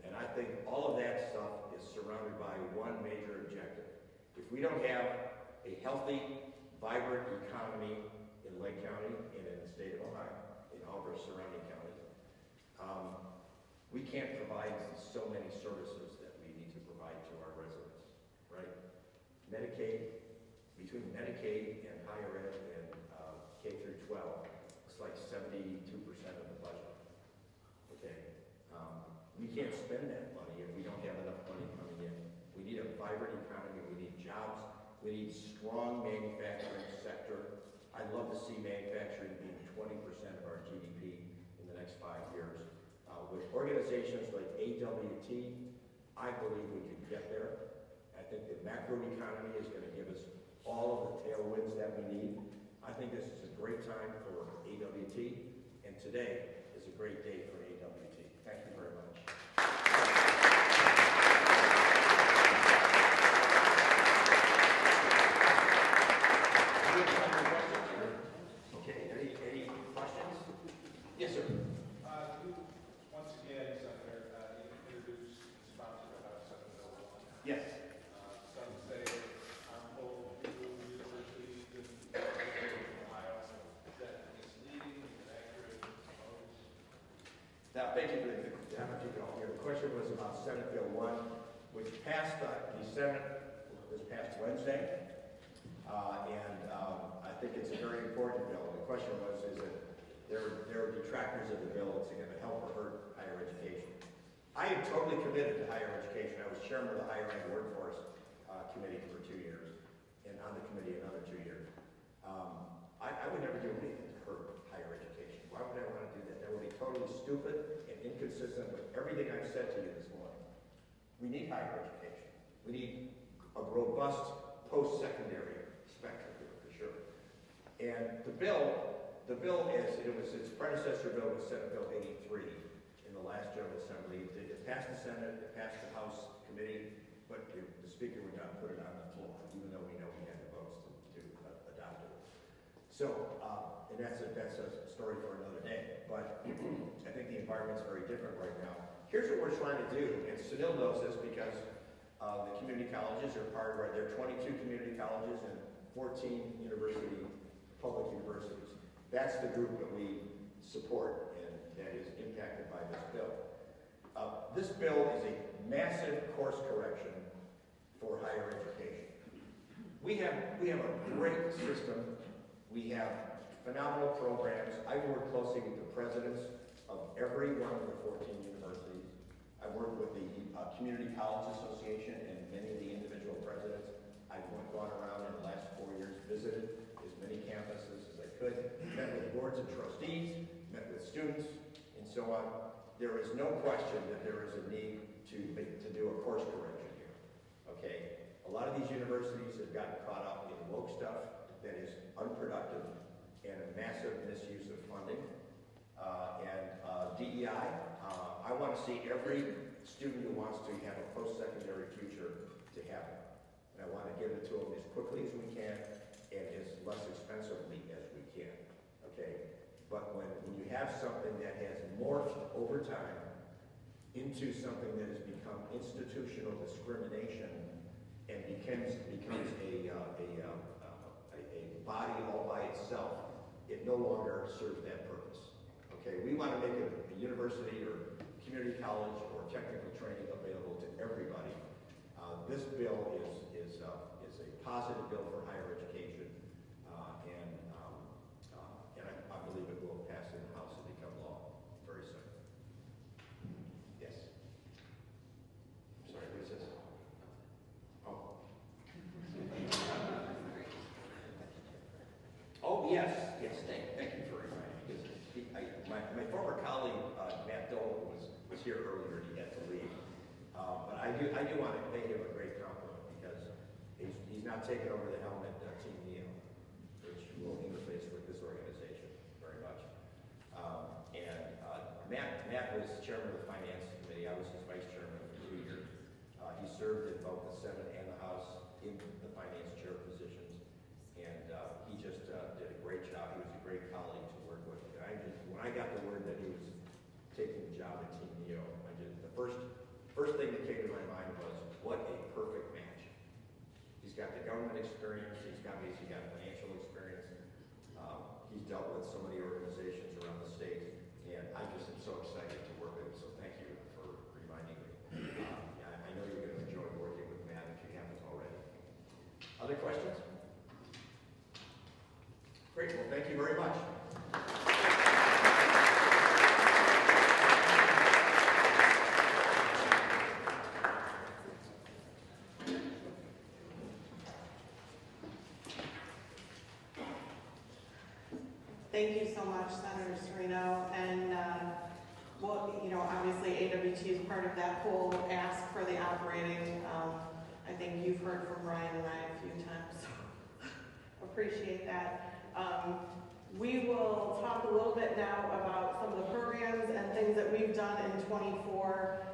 And I think all of that stuff is surrounded by one major objective. If we don't have a healthy, vibrant economy in Lake County and in the state of Ohio, in all of our surrounding counties, we can't provide so many services that we need to provide to our residents, right? Medicaid, between Medicaid and higher ed and K through 12, it's like 72% of the budget. Okay, we can't spend that money if we don't have enough money coming in. We need a vibrant economy. We need jobs. We need strong manufacturing sector. I'd love to see manufacturing being 20% of our GDP in the next with organizations like AWT, I believe we can get there. I think the macro economy is going to give us all of the tailwinds that we need. I think this is a great time for AWT, and today is a great day for AWT. Thank you very much. Okay, any questions? Yes, sir. Once again, Senator, you introduced and sponsored about Senate Bill 1. Yes. Some say harmful to universities in Ohio, that misleading, inaccurate, Now, thank you for the opportunity to all here. The question was about Senate Bill 1, which passed the Senate this past Wednesday. I think it's a very important bill. The question was, is it there are detractors of the bill. Is it going to help or hurt higher education? I am totally committed to higher education. I was chairman of the Higher Ed Workforce Committee for 2 years, and on the committee another 2 years. I would never do anything to hurt higher education. Why would I want to do that? That would be totally stupid and inconsistent with everything I've said to you this morning. We need higher education. We need a robust post-secondary spectrum here, for sure. And the bill as it was its predecessor bill was Senate Bill 83 in the last General Assembly. It passed the Senate, it passed the House committee, but the Speaker would not put it on the floor, even though we know he had the votes to adopt it. So, and that's a story for another day. But I think the environment's very different right now. Here's what we're trying to do, and Sunil knows this because the community colleges are part of there are 22 community colleges and 14 public universities. That's the group that we support and that is impacted by this bill. This bill is a massive course correction for higher education. We have a great system. We have phenomenal programs. I've worked closely with the presidents of every one of the 14 universities. I've worked with the Community College Association and many of the individual presidents. I've gone around in the last 4 years, visited as many campuses as I could, met with boards of trustees, met with students, and so on. There is no question that there is a need to do a course correction here, okay? A lot of these universities have gotten caught up in woke stuff that is unproductive and a massive misuse of funding. DEI, I want to see every student who wants to have a post-secondary future to have it. And I want to give it to them as quickly as we can and as less expensively as we can, okay? But when you have something that has morphed over time into something that has become institutional discrimination and becomes a body all by itself, it no longer serves that purpose. Okay, we want to make a university or community college or technical training available to everybody. This bill is a positive bill for higher education, and I believe it will pass in the House and become law very soon. Yes. Sorry, what is this? Oh. Oh, yes. Thank you for reminding me. My former colleague, Matt Dole, was here earlier and he had to leave. But I do want to pay him a great compliment because he's now taken over the helm at Team Neo, which will interface with this organization very much. Matt was chairman of the finance committee. I was his vice chairman for 2 years. He served in both the Senate and the House in the finance chair positions, and he just did a great job. He was a great colleague to work with. When I got the word that he was taking the job at Team Neo, the first thing that came to my mind was, what a perfect match. He's got the government experience. He's got financial experience. He's dealt with so many organizations around the state, and I just am so excited to work with him. So thank you for reminding me. I know you're going to enjoy working with Matt if you haven't already. Other questions? Great. Well, thank you very much. Thank you so much, Senator Cirino. And well, you know, obviously AWT is part of that whole ask for the operating. I think you've heard from Ryan and I a few times, so appreciate that. We will talk a little bit now about some of the programs and things that we've done in 24.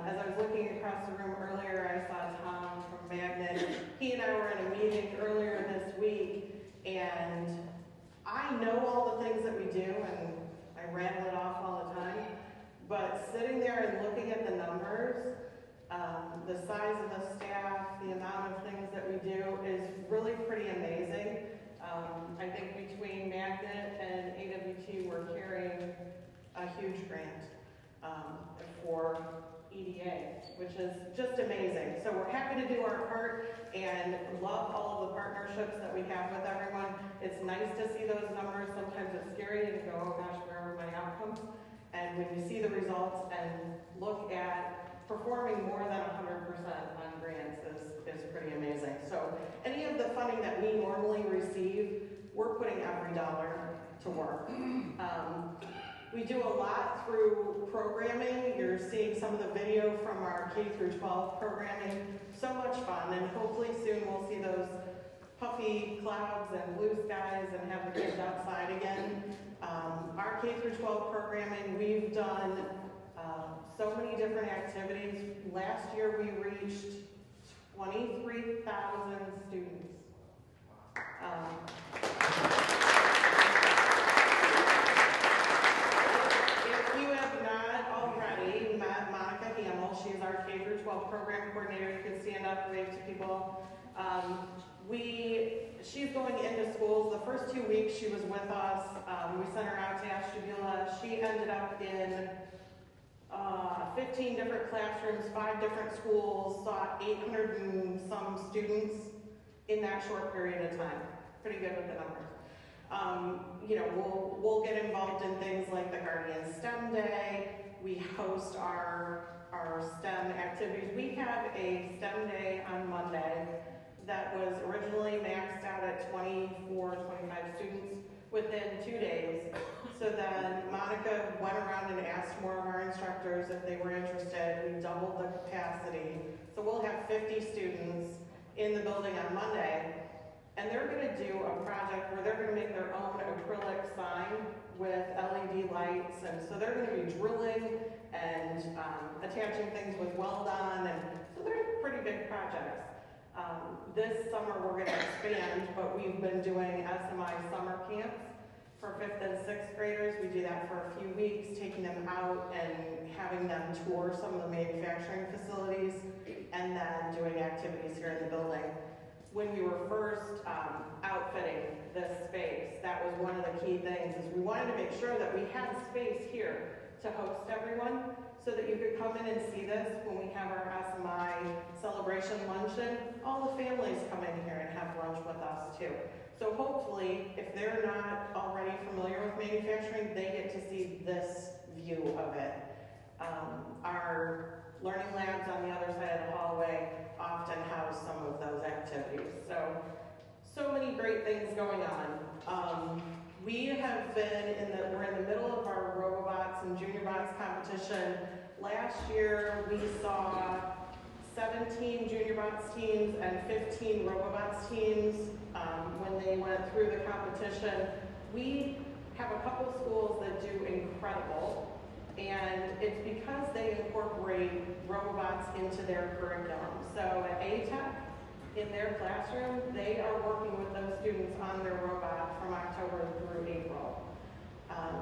As I was looking across the room earlier, I saw Tom from Magnet. He and I were in a meeting earlier this week, and I know all the things that we do, and I rattle it off all the time, but sitting there and looking at the numbers, the size of the staff, the amount of things that we do is really pretty amazing. I think between Magnet and AWT, we're carrying a huge grant for EDA, which is just amazing. So we're happy to do our part and love all of the partnerships that we have with everyone. It's nice to see those numbers. Sometimes it's scary to go, oh gosh, where are my outcomes? And when you see the results and look at performing more than 100% on grants is pretty amazing. So any of the funding that we normally receive, we're putting every dollar to work. We do a lot through programming. You're seeing some of the video from our K through 12 programming. So much fun, and hopefully soon we'll see those puffy clouds and blue skies and have the kids outside again. Our K through 12 programming, we've done so many different activities. Last year we reached 23,000 students. If you have not already met Monica Hamill, she's our K through 12 program coordinator. You can stand up and wave to people. She's going into schools. The first 2 weeks she was with us. We sent her out to Ashtabula. She ended up in 15 different classrooms, 5 different schools, saw 800 and some students in that short period of time. Pretty good with the numbers. You know, we'll get involved in things like the Guardian STEM Day. We host our STEM activities. We have a STEM Day on Monday that was originally maxed out at 24, 25 students within 2 days. So then Monica went around and asked more of our instructors if they were interested. We doubled the capacity. So we'll have 50 students in the building on Monday, and they're going to do a project where they're going to make their own acrylic sign with LED lights, and so they're going to be drilling and attaching things with weld-on, and so they're pretty big projects. This summer we're going to expand, but we've been doing SMI summer camps for 5th and 6th graders. We do that for a few weeks, taking them out and having them tour some of the manufacturing facilities, and then doing activities here in the building. When we were first outfitting this space, that was one of the key things, is we wanted to make sure that we had space here to host everyone, so that you could come in and see this when we have our SMI celebration luncheon. All the families come in here and have lunch with us too. So hopefully, if they're not already familiar with manufacturing, they get to see this view of it. Our learning labs on the other side of the hallway often house some of those activities. So many great things going on. We have been we're in the middle of our Robobots and Junior Bots competition. Last year, we saw 17 Junior Bots teams and 15 Robobots teams when they went through the competition. We have a couple schools that do incredible, and it's because they incorporate Robobots into their curriculum. So at AWT, in their classroom, they are working with those students on their robot from October through April.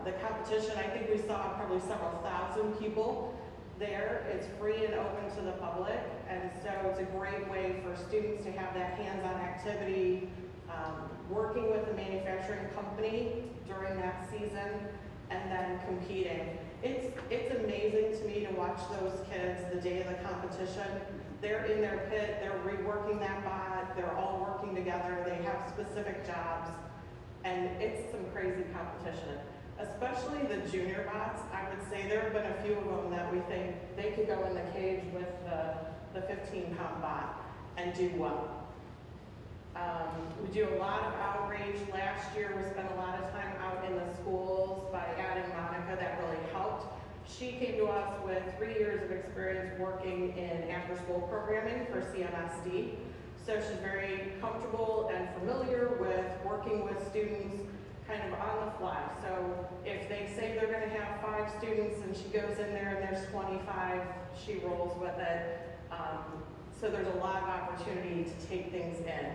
The competition, I think we saw probably several thousand people there. It's free and open to the public, and so it's a great way for students to have that hands-on activity, working with the manufacturing company during that season, and then competing. It's amazing to me to watch those kids the day of the competition. They're in their pit, they're reworking that bot, they're all working together, they have specific jobs, and it's some crazy competition. Especially the junior bots, I would say there have been a few of them that we think they could go in the cage with the 15-pound bot and do well. We do a lot of outreach. Last year we spent a lot of time out in the schools by adding Monica. That really helped. She came to us with 3 years of experience working in after-school programming for CMSD. So she's very comfortable and familiar with working with students kind of on the fly. So if they say they're going to have 5 students and she goes in there and there's 25, she rolls with it. So there's a lot of opportunity to take things in.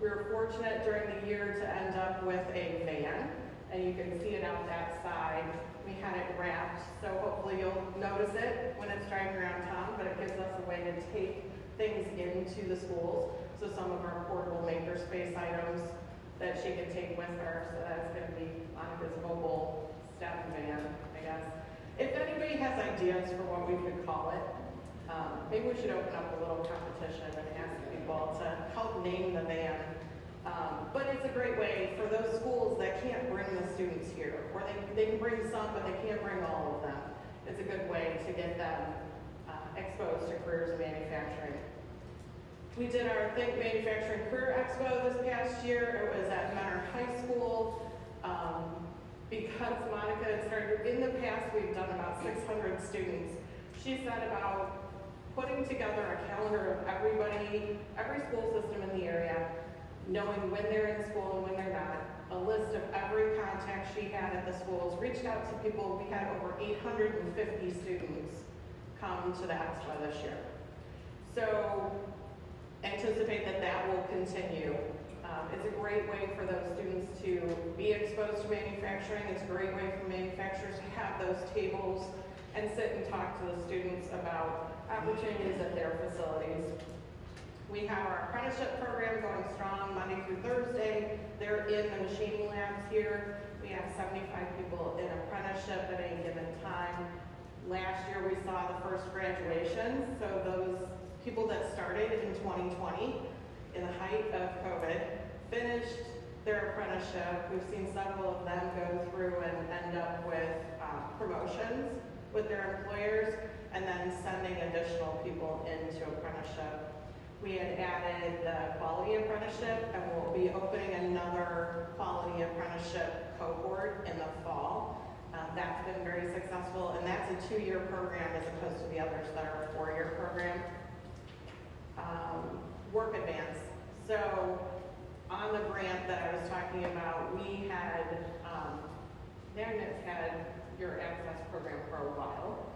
We were fortunate during the year to end up with a van, and you can see it out that side. We had it wrapped, so hopefully you'll notice it when it's driving around town, but it gives us a way to take things into the schools. So some of our portable makerspace items that she can take with her, so that's going to be Monica's mobile staff van, I guess. If anybody has ideas for what we could call it, maybe we should open up a little competition and ask people to help name the van. But it's a great way for those schools that can't bring the students here, or they can bring some, but they can't bring all of them. It's a good way to get them exposed to careers in manufacturing. We did our Think Manufacturing Career Expo this past year. It was at Menor High School. Because Monica had started, in the past we've done about 600 students. She said about putting together a calendar of everybody, every school system in the area, knowing when they're in school and when they're not, a list of every contact she had at the schools, reached out to people. We had over 850 students come to the expo this year. So anticipate that that will continue. It's a great way for those students to be exposed to manufacturing. It's a great way for manufacturers to have those tables and sit and talk to the students about opportunities at their facilities. We have our apprenticeship program going strong Monday through Thursday. They're in the machining labs here. We have 75 people in apprenticeship at any given time. Last year we saw the first graduations, so those people that started in 2020 in the height of COVID finished their apprenticeship. We've seen several of them go through and end up with promotions with their employers, and then sending additional people into apprenticeship. We had added the quality apprenticeship, and we'll be opening another quality apprenticeship cohort in the fall. That's been very successful, and that's a 2-year program as opposed to the others that are a 4-year program. Work advance. So on the grant that I was talking about, we had, Magnet's had your access program for a while,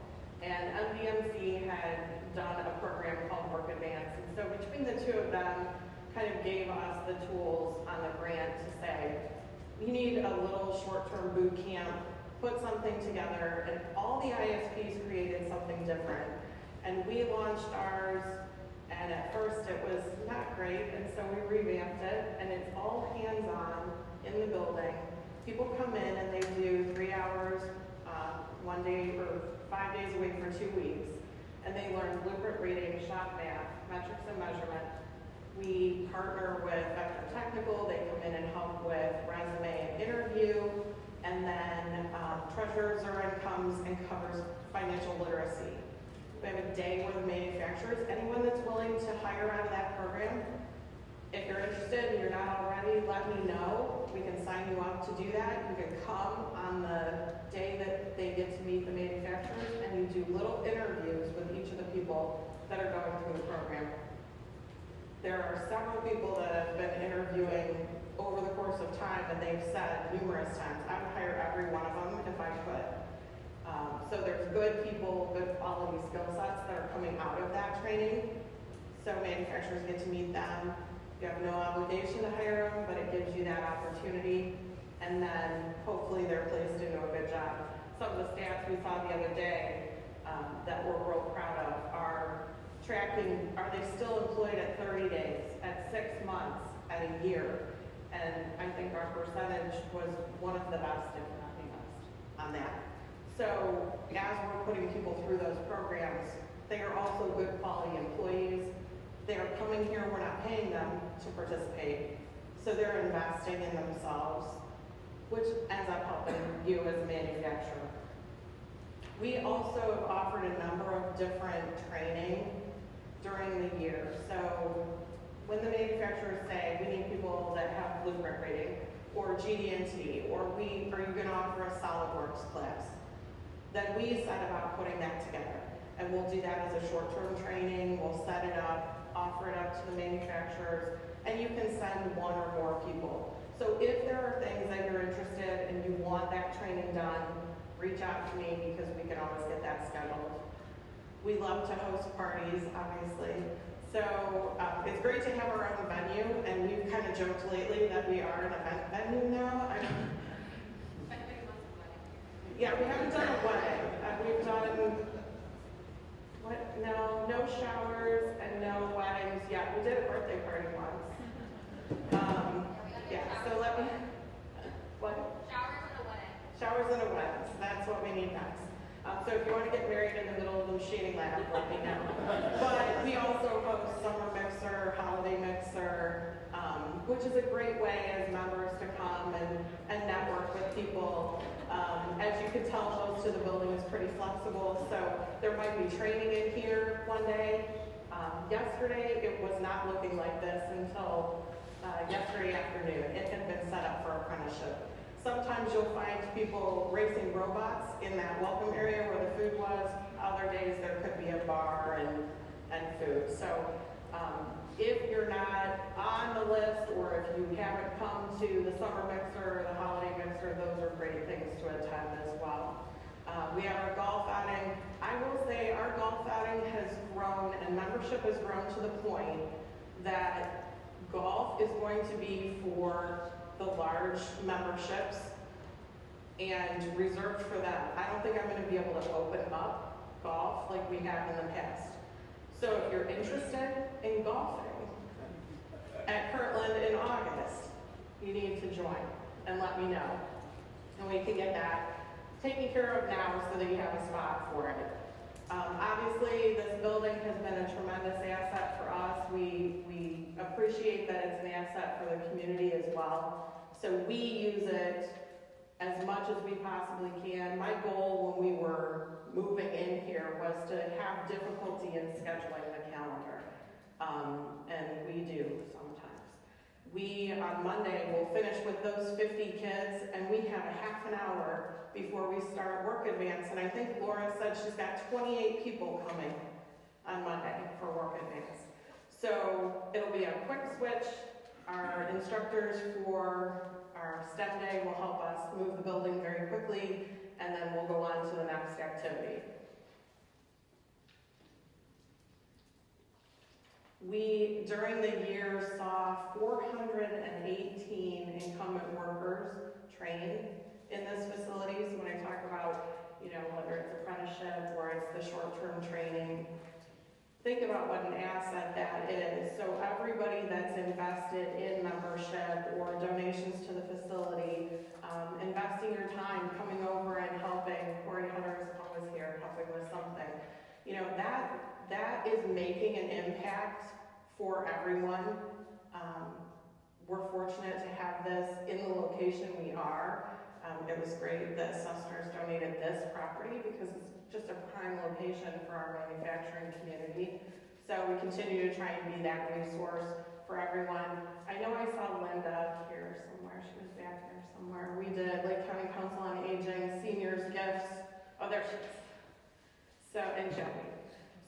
and MDMC had done a program called Work Advance. And so between the two of them, kind of gave us the tools on the grant to say, we need a little short-term boot camp, put something together, and all the ISPs created something different. And we launched ours, and at first it was not great, and so we revamped it, and it's all hands-on in the building. People come in and they do 3 hours, 1 day or 5 days a week for 2 weeks, and they learn blueprint reading, shop math, metrics and measurement. We partner with Vector Technical. They come in and help with resume and interview, and then Treasurer comes and covers financial literacy. We have a day with manufacturers. Anyone that's willing to hire out of that program, if you're interested and you're not already, let me know. We can sign you up to do that. You can come on the day that they get to meet the manufacturers, and you do little interviews with each of the people that are going through the program. There are several people that have been interviewing over the course of time, and they've said numerous times, I would hire every one of them if I could. So there's good people, good quality skill sets that are coming out of that training. So manufacturers get to meet them. You have no obligation to hire them, but it gives you that opportunity. And then hopefully they're placed into a good job. Some of the stats we saw the other day that we're real proud of are tracking, are they still employed at 30 days, at 6 months, at a year? And I think our percentage was one of the best, if not the best, on that. So as we're putting people through those programs, they are also good quality employees. They are coming here, we're not paying them to participate. So they're investing in themselves, which ends up helping you as a manufacturer. We also have offered a number of different training during the year. So when the manufacturers say, we need people that have blueprint rating, or GD&T, or are you going to offer a SolidWorks class? then we set about putting that together. And we'll do that as a short-term training, we'll set it up, offer it up to the manufacturers, and you can send one or more people. So if there are things that you're interested and you want that training done, reach out to me because we can always get that scheduled. We love to host parties, obviously. So it's great to have our own venue, and we've kind of joked lately that we are an event venue now. Yeah, we haven't done a wedding. We've done, no showers and no weddings yet. We did a birthday party once. Yeah, so let me, what? Showers and a wedding, so that's what we need next. So if you want to get married in the middle of the machining lab, let me know. But we also host summer mixer, holiday mixer, which is a great way as members to come and network with people. As you can tell, most of the building is pretty flexible, so there might be training in here one day. Yesterday, it was not looking like this until yesterday afternoon. It had been set up for apprenticeship. Sometimes you'll find people racing robots in that welcome area where the food was. Other days there could be a bar and food. So if you're not on the list or if you haven't come to the summer mixer or the holiday mixer, those are great things to attend as well. We have our golf outing. I will say our golf outing has grown and membership has grown to the point that golf is going to be for the large memberships and reserved for them. I don't think I'm going to be able to open up golf like we have in the past. So if you're interested in golfing at Kirtland in August, you need to join and let me know. And we can get that taken care of now so that you have a spot for it. Obviously, this building has been a tremendous asset for us. We appreciate that it's an asset for the community as well. So we use it as much as we possibly can. My goal when we were moving in here was to have difficulty in scheduling the calendar. And we do sometimes. We, on Monday, will finish with those 50 kids, and we have a half an hour before we start work advance. And I think Laura said she's got 28 people coming on Monday for work advance. So it'll be a quick switch. Our instructors for our STEM day will help us move the building very quickly, and then we'll go on to the next activity. We, during the year, saw 418 incumbent workers trained in this facility. So when I talk about, whether it's apprenticeship or it's the short-term training, think about what an asset that is. So everybody that's invested in membership or donations to the facility, investing your time, coming over and helping, Corey Hunter is always here helping with something, that is making an impact for everyone. We're fortunate to have this in the location we are. It was great that Suster's donated this property because it's just a prime location for our manufacturing community. So we continue to try and be that resource for everyone. I know I saw Linda here somewhere. She was back there somewhere. We did Lake County Council on Aging, seniors gifts. Oh, there she is. So, and Joey.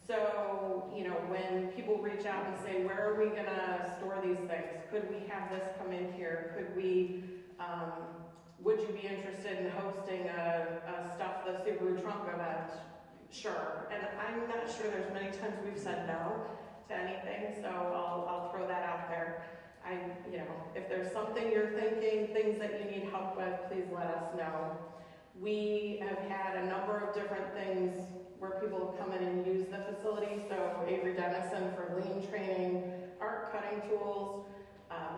So, when people reach out and say, where are we gonna store these things? Could we have this come in here? Could we, would you be interested in hosting a Stuff the Subaru Trunk event? Sure. And I'm not sure there's many times we've said no to anything, so I'll throw that out there. If there's something you're thinking, things that you need help with, please let us know. We have had a number of different things where people have come in and used the facility. So Avery Dennison for lean training, art cutting tools,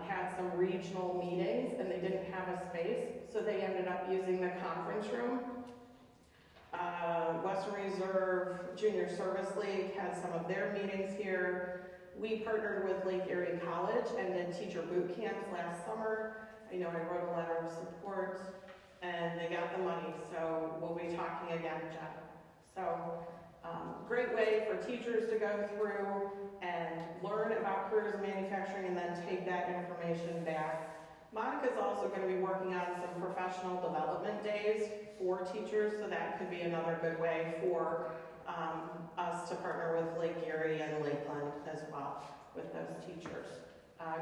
had some regional meetings and they didn't have a space, so they ended up using the conference room. Western Reserve Junior Service League had some of their meetings here. We partnered with Lake Erie College and did teacher boot camps last summer. I know I wrote a letter of support and they got the money, so we'll be talking again, Jeff. So great way for teachers to go through and learn about careers in manufacturing and then take that information back. Monica's also going to be working on some professional development days for for teachers, so that could be another good way for us to partner with Lake Erie and Lakeland as well with those teachers.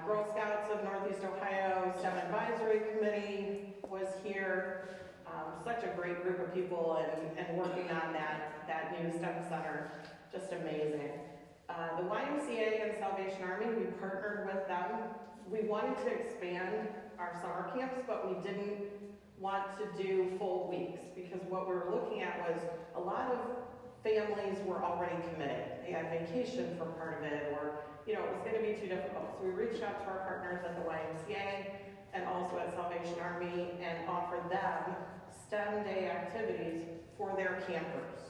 Girl Scouts of Northeast Ohio STEM Advisory Committee was here. Such a great group of people and working on that new STEM center, just amazing. The YMCA and Salvation Army, we partnered with them. We wanted to expand our summer camps, but we didn't want to do full weeks because what we were looking at was a lot of families were already committed. They had vacation for part of it, or it was going to be too difficult. So we reached out to our partners at the YMCA and also at Salvation Army and offered them STEM day activities for their campers.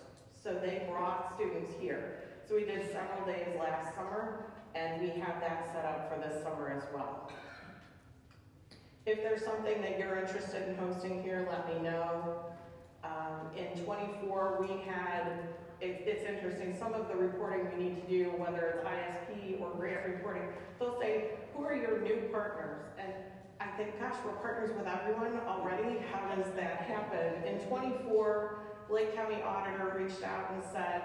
So they brought students here. So we did several days last summer, and we have that set up for this summer as well. If there's something that you're interested in hosting here, let me know. In 24, we had, it's interesting, some of the reporting we need to do, whether it's ISP or grant reporting, they'll say, who are your new partners? And I think, gosh, we're partners with everyone already. How does that happen? In 24, Lake County Auditor reached out and said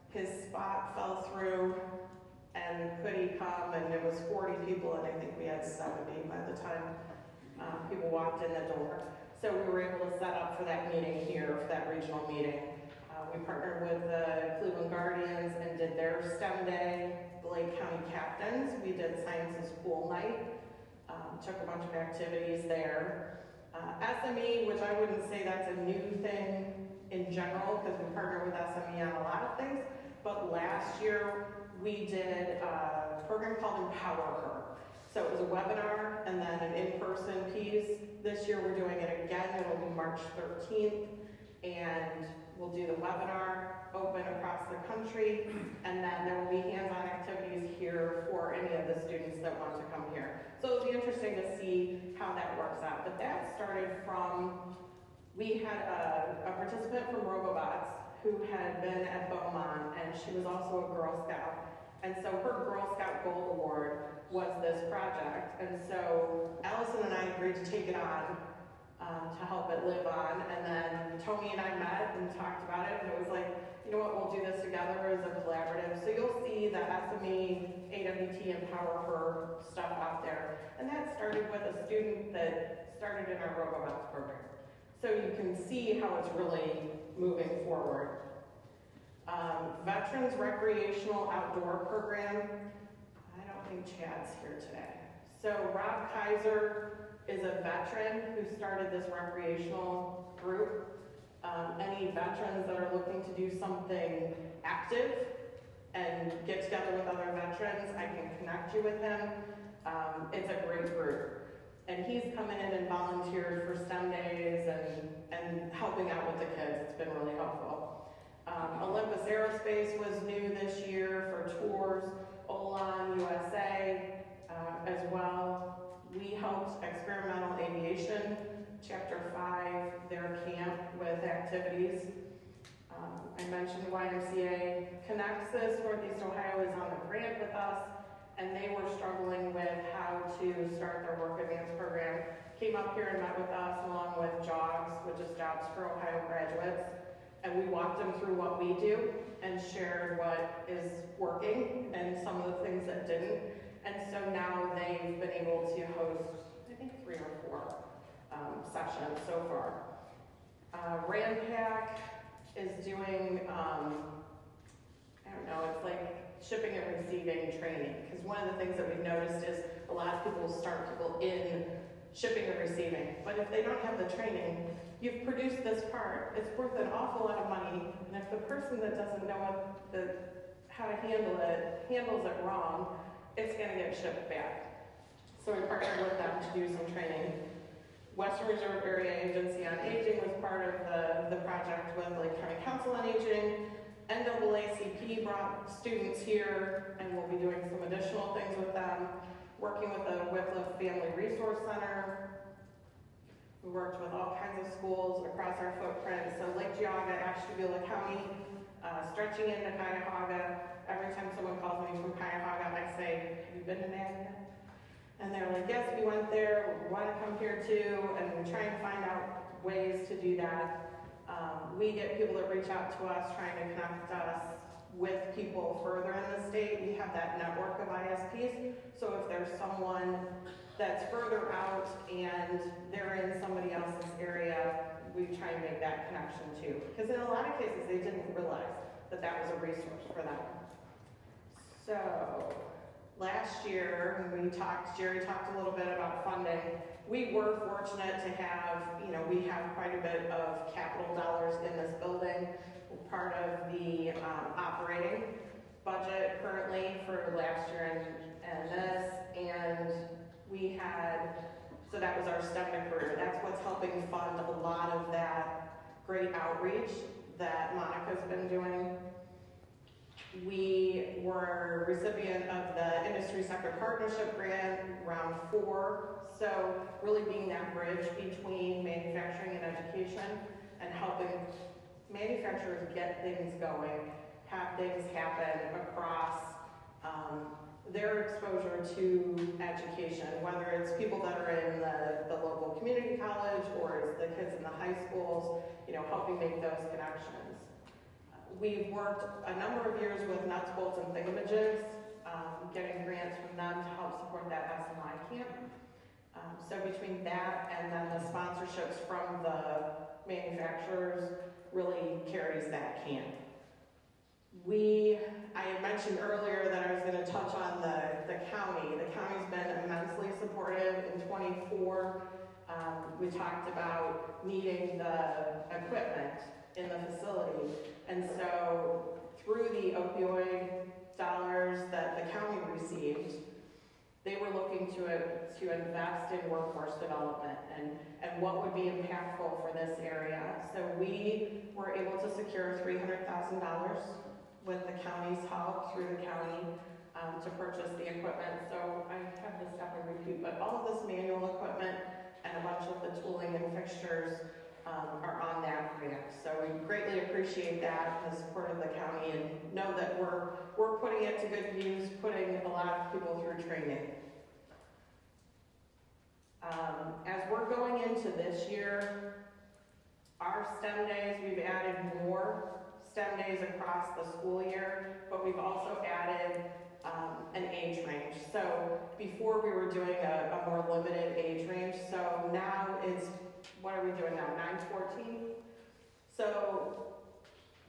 his spot fell through and could he come? And it was 40 people, and I think we had 70 by the time people walked in the door. So we were able to set up for that meeting here, for that regional meeting. We partnered with the Cleveland Guardians and did their STEM day. The Lake County Captains, we did Sciences Pool Night. Took a bunch of activities there. SME, which I wouldn't say that's a new thing in general, because we partner with SME on a lot of things, but last year we did a program called Empower Her. So it was a webinar and then an in-person piece. This year we're doing it again. It'll be March 13th, and we'll do the webinar open across the country, and then there will be hands-on activities here for any of the students that want to come here. So it'll be interesting to see how that works out. But that started from, we had a participant from Robobots who had been at Beaumont, and she was also a Girl Scout. And so her Girl Scout Gold Award was this project. And so Allison and I agreed to take it on to help it live on. And then Tony and I met and talked about it, and it was like, you know what, we'll do this together as a collaborative. So you'll see the SME, AWT Empower Her stuff out there. And that started with a student that started in our Robobots program. So you can see how it's really moving forward. Veterans Recreational Outdoor Program. I don't think Chad's here today. So Rob Kaiser is a veteran who started this recreational group. Any veterans that are looking to do something active and get together with other veterans, I can connect you with him. It's a great group. And he's coming in and volunteered for STEM days and helping out with the kids. It's been really helpful. Olympus Aerospace was new this year for tours. Olan USA as well. We helped Experimental Aviation, Chapter 5, their camp with activities. I mentioned YMCA Connexus, Northeast Ohio is on the grant with us, and they were struggling with how to start their work advance program. Came up here and met with us along with JOBS, which is Jobs for Ohio Graduates, and we walked them through what we do and shared what is working and some of the things that didn't. And so now they've been able to host, I think, 3 or 4 sessions so far. RandPack is doing, I don't know, it's like shipping and receiving training. Because one of the things that we've noticed is a lot of people start people in shipping and receiving. But if they don't have the training, you've produced this part, it's worth an awful lot of money. And if the person that doesn't know how to handle it, handles it wrong, it's going to get shipped back. So we partnered with them to do some training. Western Reserve Area Agency on Aging was part of the project with Lake County Council on Aging. NAACP brought students here, and we'll be doing some additional things with them. Working with the Wycliffe Family Resource Center. We worked with all kinds of schools across our footprint. So Lake Geauga, Ashtabula County, stretching into Cuyahoga. Every time someone calls me from Cuyahoga, I say, have you been to Magnet? And they're like, yes, we went there, we want to come here too, and we try and find out ways to do that. We get people that reach out to us trying to connect us with people further in the state. We have that network of ISPs. So if there's someone that's further out and they're in somebody else's area, we try and make that connection too. Because in a lot of cases, they didn't realize that that was a resource for them. So last year, when Jerry talked a little bit about funding. We were fortunate to have, we have quite a bit of capital dollars in this building. We're part of the operating budget currently for last year and this, and we had, so that was our STEM career. That's what's helping fund a lot of that great outreach that Monica's been doing. We were recipient of the Industry Sector Partnership Grant, round 4. So really being that bridge between manufacturing and education and helping manufacturers get things going, have things happen across their exposure to education, whether it's people that are in the local community college or it's the kids in the high schools, helping make those connections. We've worked a number of years with Nuts, Bolts, and Thingamajigs, getting grants from them to help support that SMI camp. So between that and then the sponsorships from the manufacturers really carries that camp. I had mentioned earlier that I was going to touch on the county. The county's been immensely supportive. In 24, we talked about needing the equipment in the facility. And so through the opioid dollars that the county received, they were looking to invest in workforce development and what would be impactful for this area. So we were able to secure $300,000 with the county's help through the county to purchase the equipment. So I have this up and repeat, but all of this manual equipment and a bunch of the tooling and fixtures are on that grant. So we greatly appreciate that, the support of the county, and know that we're putting it to good use, putting a lot of people through training. As we're going into this year, our STEM days, we've added more STEM days across the school year, but we've also added an age range. So before we were doing a more limited age range, so now it's, what are we doing now, 9 to 14? So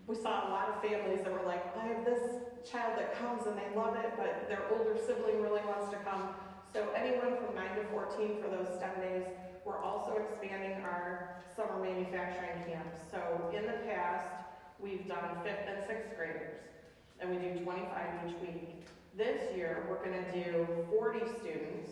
we saw a lot of families that were like, I have this child that comes and they love it, but their older sibling really wants to come. So anyone from 9 to 14 for those STEM days. We're also expanding our summer manufacturing camps. So in the past, we've done 5th and 6th graders, and we do 25 each week. This year, we're going to do 40 students,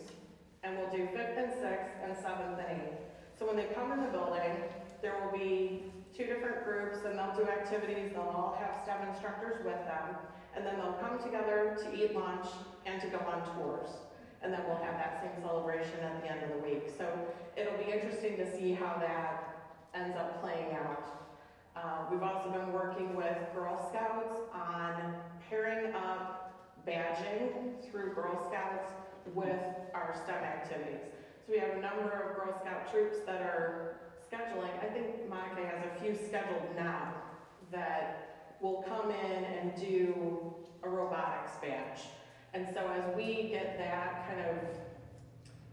and we'll do 5th and 6th and 7th and 8th. So when they come in the building, there will be 2 different groups, and they'll do activities. They'll all have STEM instructors with them, and then they'll come together to eat lunch and to go on tours. And then we'll have that same celebration at the end of the week. So it'll be interesting to see how that ends up playing out. We've also been working with Girl Scouts on pairing up badging through Girl Scouts with our STEM activities. So we have a number of Girl Scout troops that are scheduling. I think Monica has a few scheduled now that will come in and do a robotics badge. And so as we get that kind of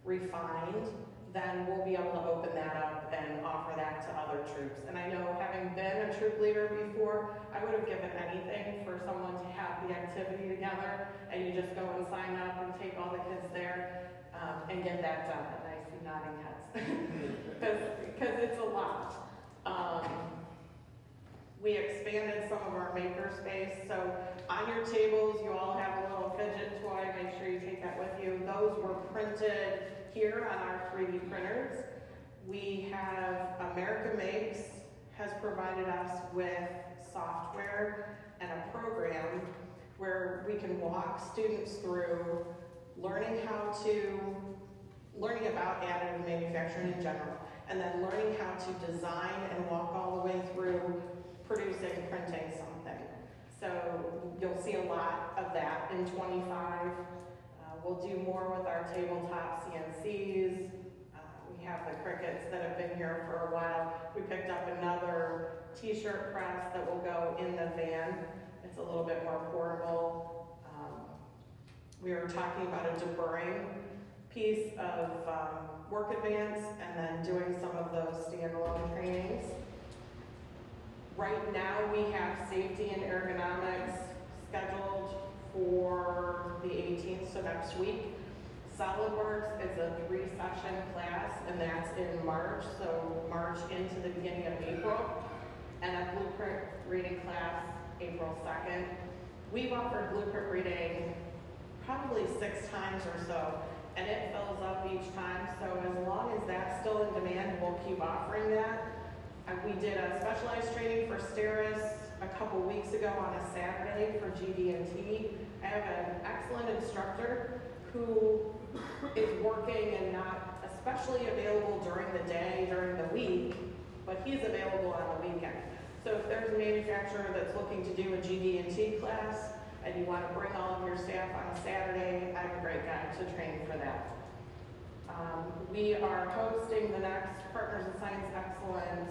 refined, then we'll be able to open that up and offer that to other troops. And I know, having been a troop leader before, I would have given anything for someone to have the activity together, and you just go and sign up and take all the kids there and get that done. And I see nodding heads, because it's a lot. We expanded some of our maker space, so on your tables you all have a little fidget toy. Make sure you take that with you. Those were printed here on our 3D printers. We have America Makes has provided us with software and a program where we can walk students through learning about additive manufacturing in general, and then learning how to design and walk all the way through producing, printing something. So you'll see a lot of that in 25. We'll do more with our tabletop CNCs. We have the crickets that have been here for a while. We picked up another t-shirt press that will go in the van. It's a little bit more portable. We were talking about a deburring piece of work advance and then doing some of those standalone trainings. Right now we have safety and ergonomics scheduled for the 18th, so next week. SolidWorks is a 3-session class, and that's in March, so March into the beginning of April. And a blueprint reading class, April 2nd. We've offered blueprint reading probably 6 times or so, and it fills up each time, so as long as that's still in demand, we'll keep offering that. We did a specialized training for Steris a couple weeks ago on a Saturday for GD&T. I have an excellent instructor who is working and not especially available during the day, during the week, but he's available on the weekend. So if there's a manufacturer that's looking to do a GD&T class and you want to bring all of your staff on a Saturday, I'm a great guy to train for that. We are hosting the next Partners in Science Excellence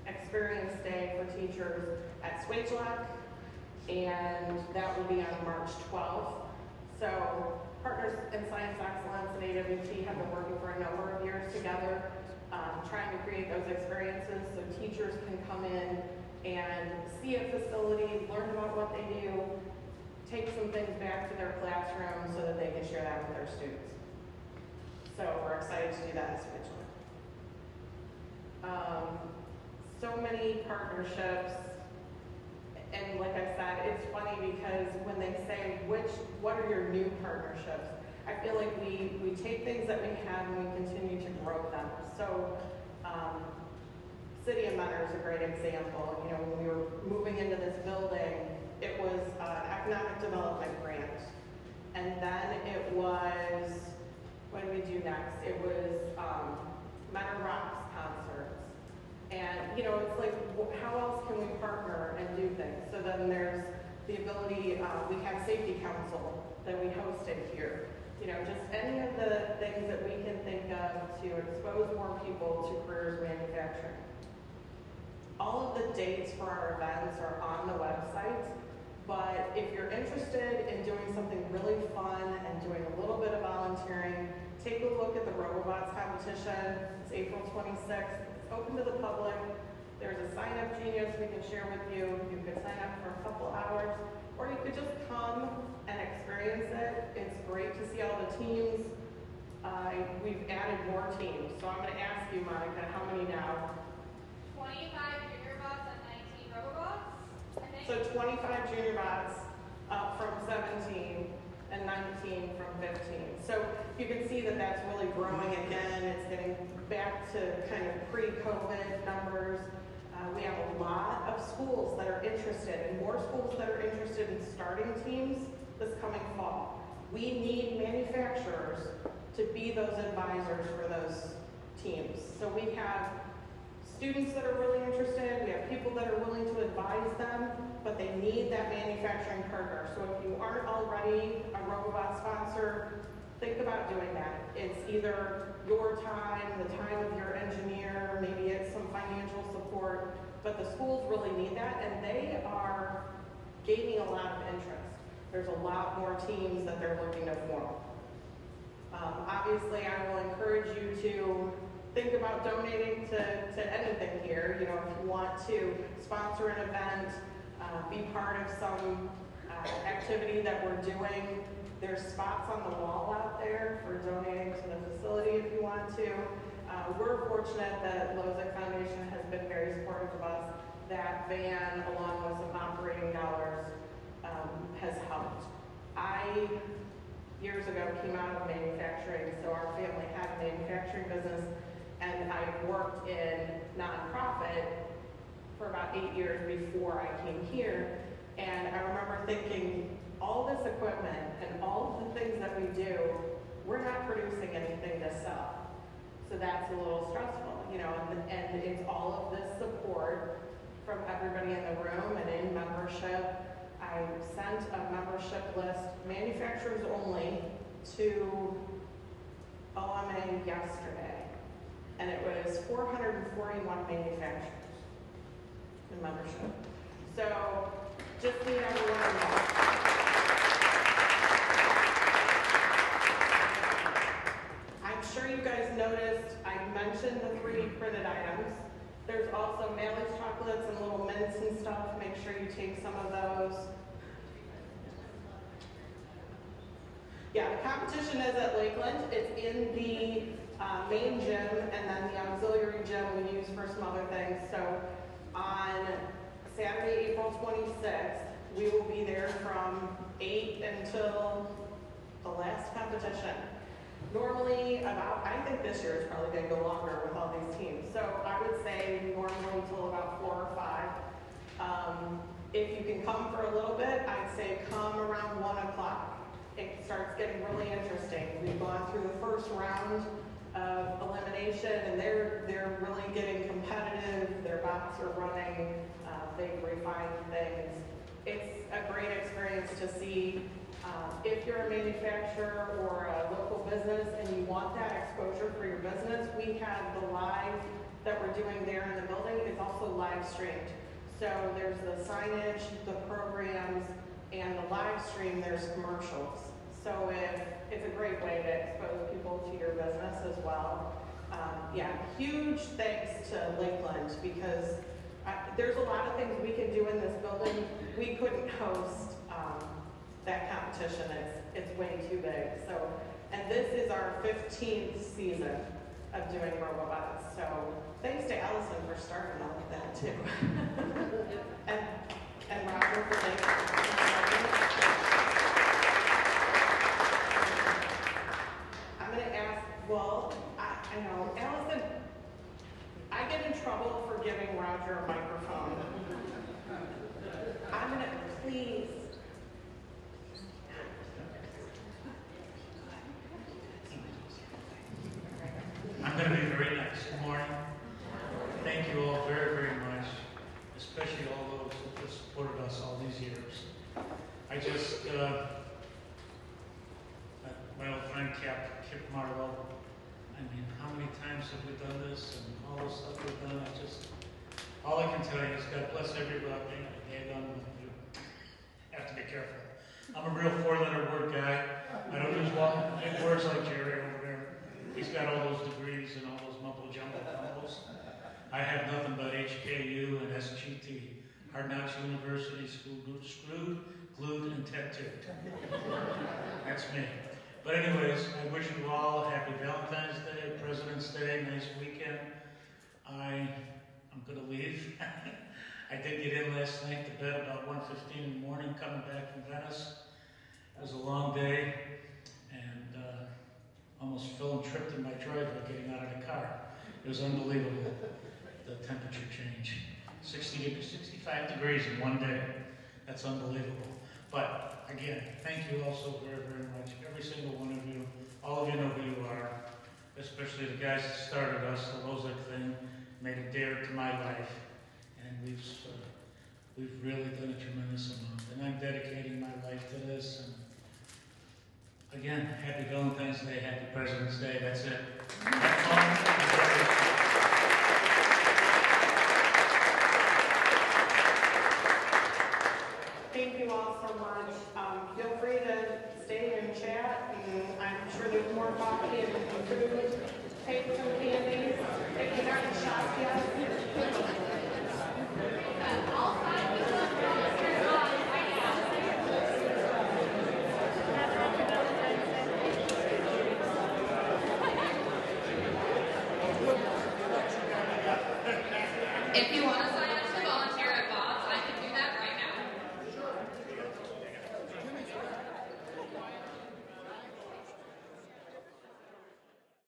Experience Day for teachers at Swagelok, and that will be on March 12th. So Partners in Science Excellence and AWT have been working for a number of years together, trying to create those experiences so teachers can come in and see a facility, learn about what they do, take some things back to their classroom so that they can share that with their students. So we're excited to do that at Swagelok. So many partnerships, and like I said, it's funny because when they say, what are your new partnerships? I feel like we take things that we have and we continue to grow them. So, City of Mentor is a great example. You know, when we were moving into this building, it was an economic development grant. And then it was, what did we do next? It was Mentor Rocks concerts. And, you know, it's like, how else can we partner and do things? So then there's the ability, we have Safety Council that we hosted here. You know, just any of the things that we can think of to expose more people to careers manufacturing. All of the dates for our events are on the website, but if you're interested in doing something really fun and doing a little bit of volunteering, take a look at the Robobots competition. It's April 26th. Open to the public. There's a sign-up genius we can share with you. You could sign up for a couple hours, or you could just come and experience it. It's great to see all the teams. We've added more teams, so I'm going to ask you, Monica, how many now? 25 junior bots and 19 robobots, I think. So 25 junior bots up from 17 and 19 from 15. So you can see that that's really growing again. It's getting back to kind of pre-COVID numbers. We have a lot of schools that are interested, and more schools that are interested in starting teams this coming fall. We need manufacturers to be those advisors for those teams. So we have students that are really interested, we have people that are willing to advise them, but they need that manufacturing partner. So if you aren't already a Robobot sponsor, think about doing that. It's either your time, the time of your engineer, maybe it's some financial support, but the schools really need that, and they are gaining a lot of interest. There's a lot more teams that they're looking to form. Obviously, I will encourage you to think about donating to anything here. You know, if you want to sponsor an event, be part of some activity that we're doing, there's spots on the wall out there for donating to the facility if you want to. We're fortunate that AWT Foundation has been very supportive of us. That van, along with some operating dollars, has helped. I, years ago, came out of manufacturing, so our family had a manufacturing business, and I worked in nonprofit for about 8 years before I came here, and I remember thinking, all this equipment and all of the things that we do, we're not producing anything to sell. So that's a little stressful, you know, and it's all of this support from everybody in the room and in membership. I sent a membership list, manufacturers only, to OMA yesterday. and it was 441 manufacturers in membership. So just need everyone involved. I'm sure you guys noticed I mentioned the 3D printed items. There's also Mally's chocolates and little mints and stuff. Make sure you take some of those. Yeah, the competition is at Lakeland. It's in the main gym, and then the auxiliary gym we use for some other things. So on Saturday, April 26th, we will be there from 8 until the last competition. Normally I think this year is probably going to go longer with all these teams. So I would say normally until about 4 or 5. If you can come for a little bit, I'd say come around 1 o'clock. It starts getting really interesting. We've gone through the first round of elimination, and they're really getting competitive. Their bots are running. They've refined things. It's a great experience to see. If you're a manufacturer or a local business and you want that exposure for your business, we have the live that we're doing there in the building. It's also live streamed. So there's the signage, the programs, and the live stream, there's commercials. So it's a great way to expose people to your business as well. Yeah, huge thanks to Lakeland, because there's a lot of things we can do in this building. We couldn't host that competition. It's way too big. So, and this is our 15th season of doing RoboBots. So thanks to Allison for starting all of that too. and Roger for I'm going to ask, well, I know, Allison, I get in trouble for giving Roger a microphone. I'm going to, please. I'm going to be very nice. Good morning. Thank you all very, very much, especially all those that have supported us all these years. I just, my old friend Kip Marlowe, I mean, how many times have we done this and all the stuff we've done? All I can tell you is God bless everybody. You have to be careful. I'm a real 4-letter word guy. I don't use big words like Jerry over there. He's got all those degrees and all those mumbo-jumbo fumbles. I have nothing but HKU and SGT. Hard Knocks University, screwed, glued, and tattooed. That's me. But anyways, I wish you all a happy Valentine's Day, President's Day, nice weekend. I'm going to leave. I did get in last night to bed about 1:15 in the morning, coming back from Venice. It was a long day, and almost fell and tripped in my driveway getting out of the car. It was unbelievable, the temperature change. 65 degrees in one day. That's unbelievable. But again, thank you all so very, very much. Every single one of you. All of you know who you are, especially the guys that started us. The Lozak thing made a dare to my life. And we've really done a tremendous amount. And I'm dedicating my life to this. And again, happy Valentine's Day, happy President's Day. That's it. That's all. Thank you all so much. Feel free to stay and chat, and I'm sure there's more coffee and food. Take some candies. If you haven't shopped yet. All 5 people If you want to sign up.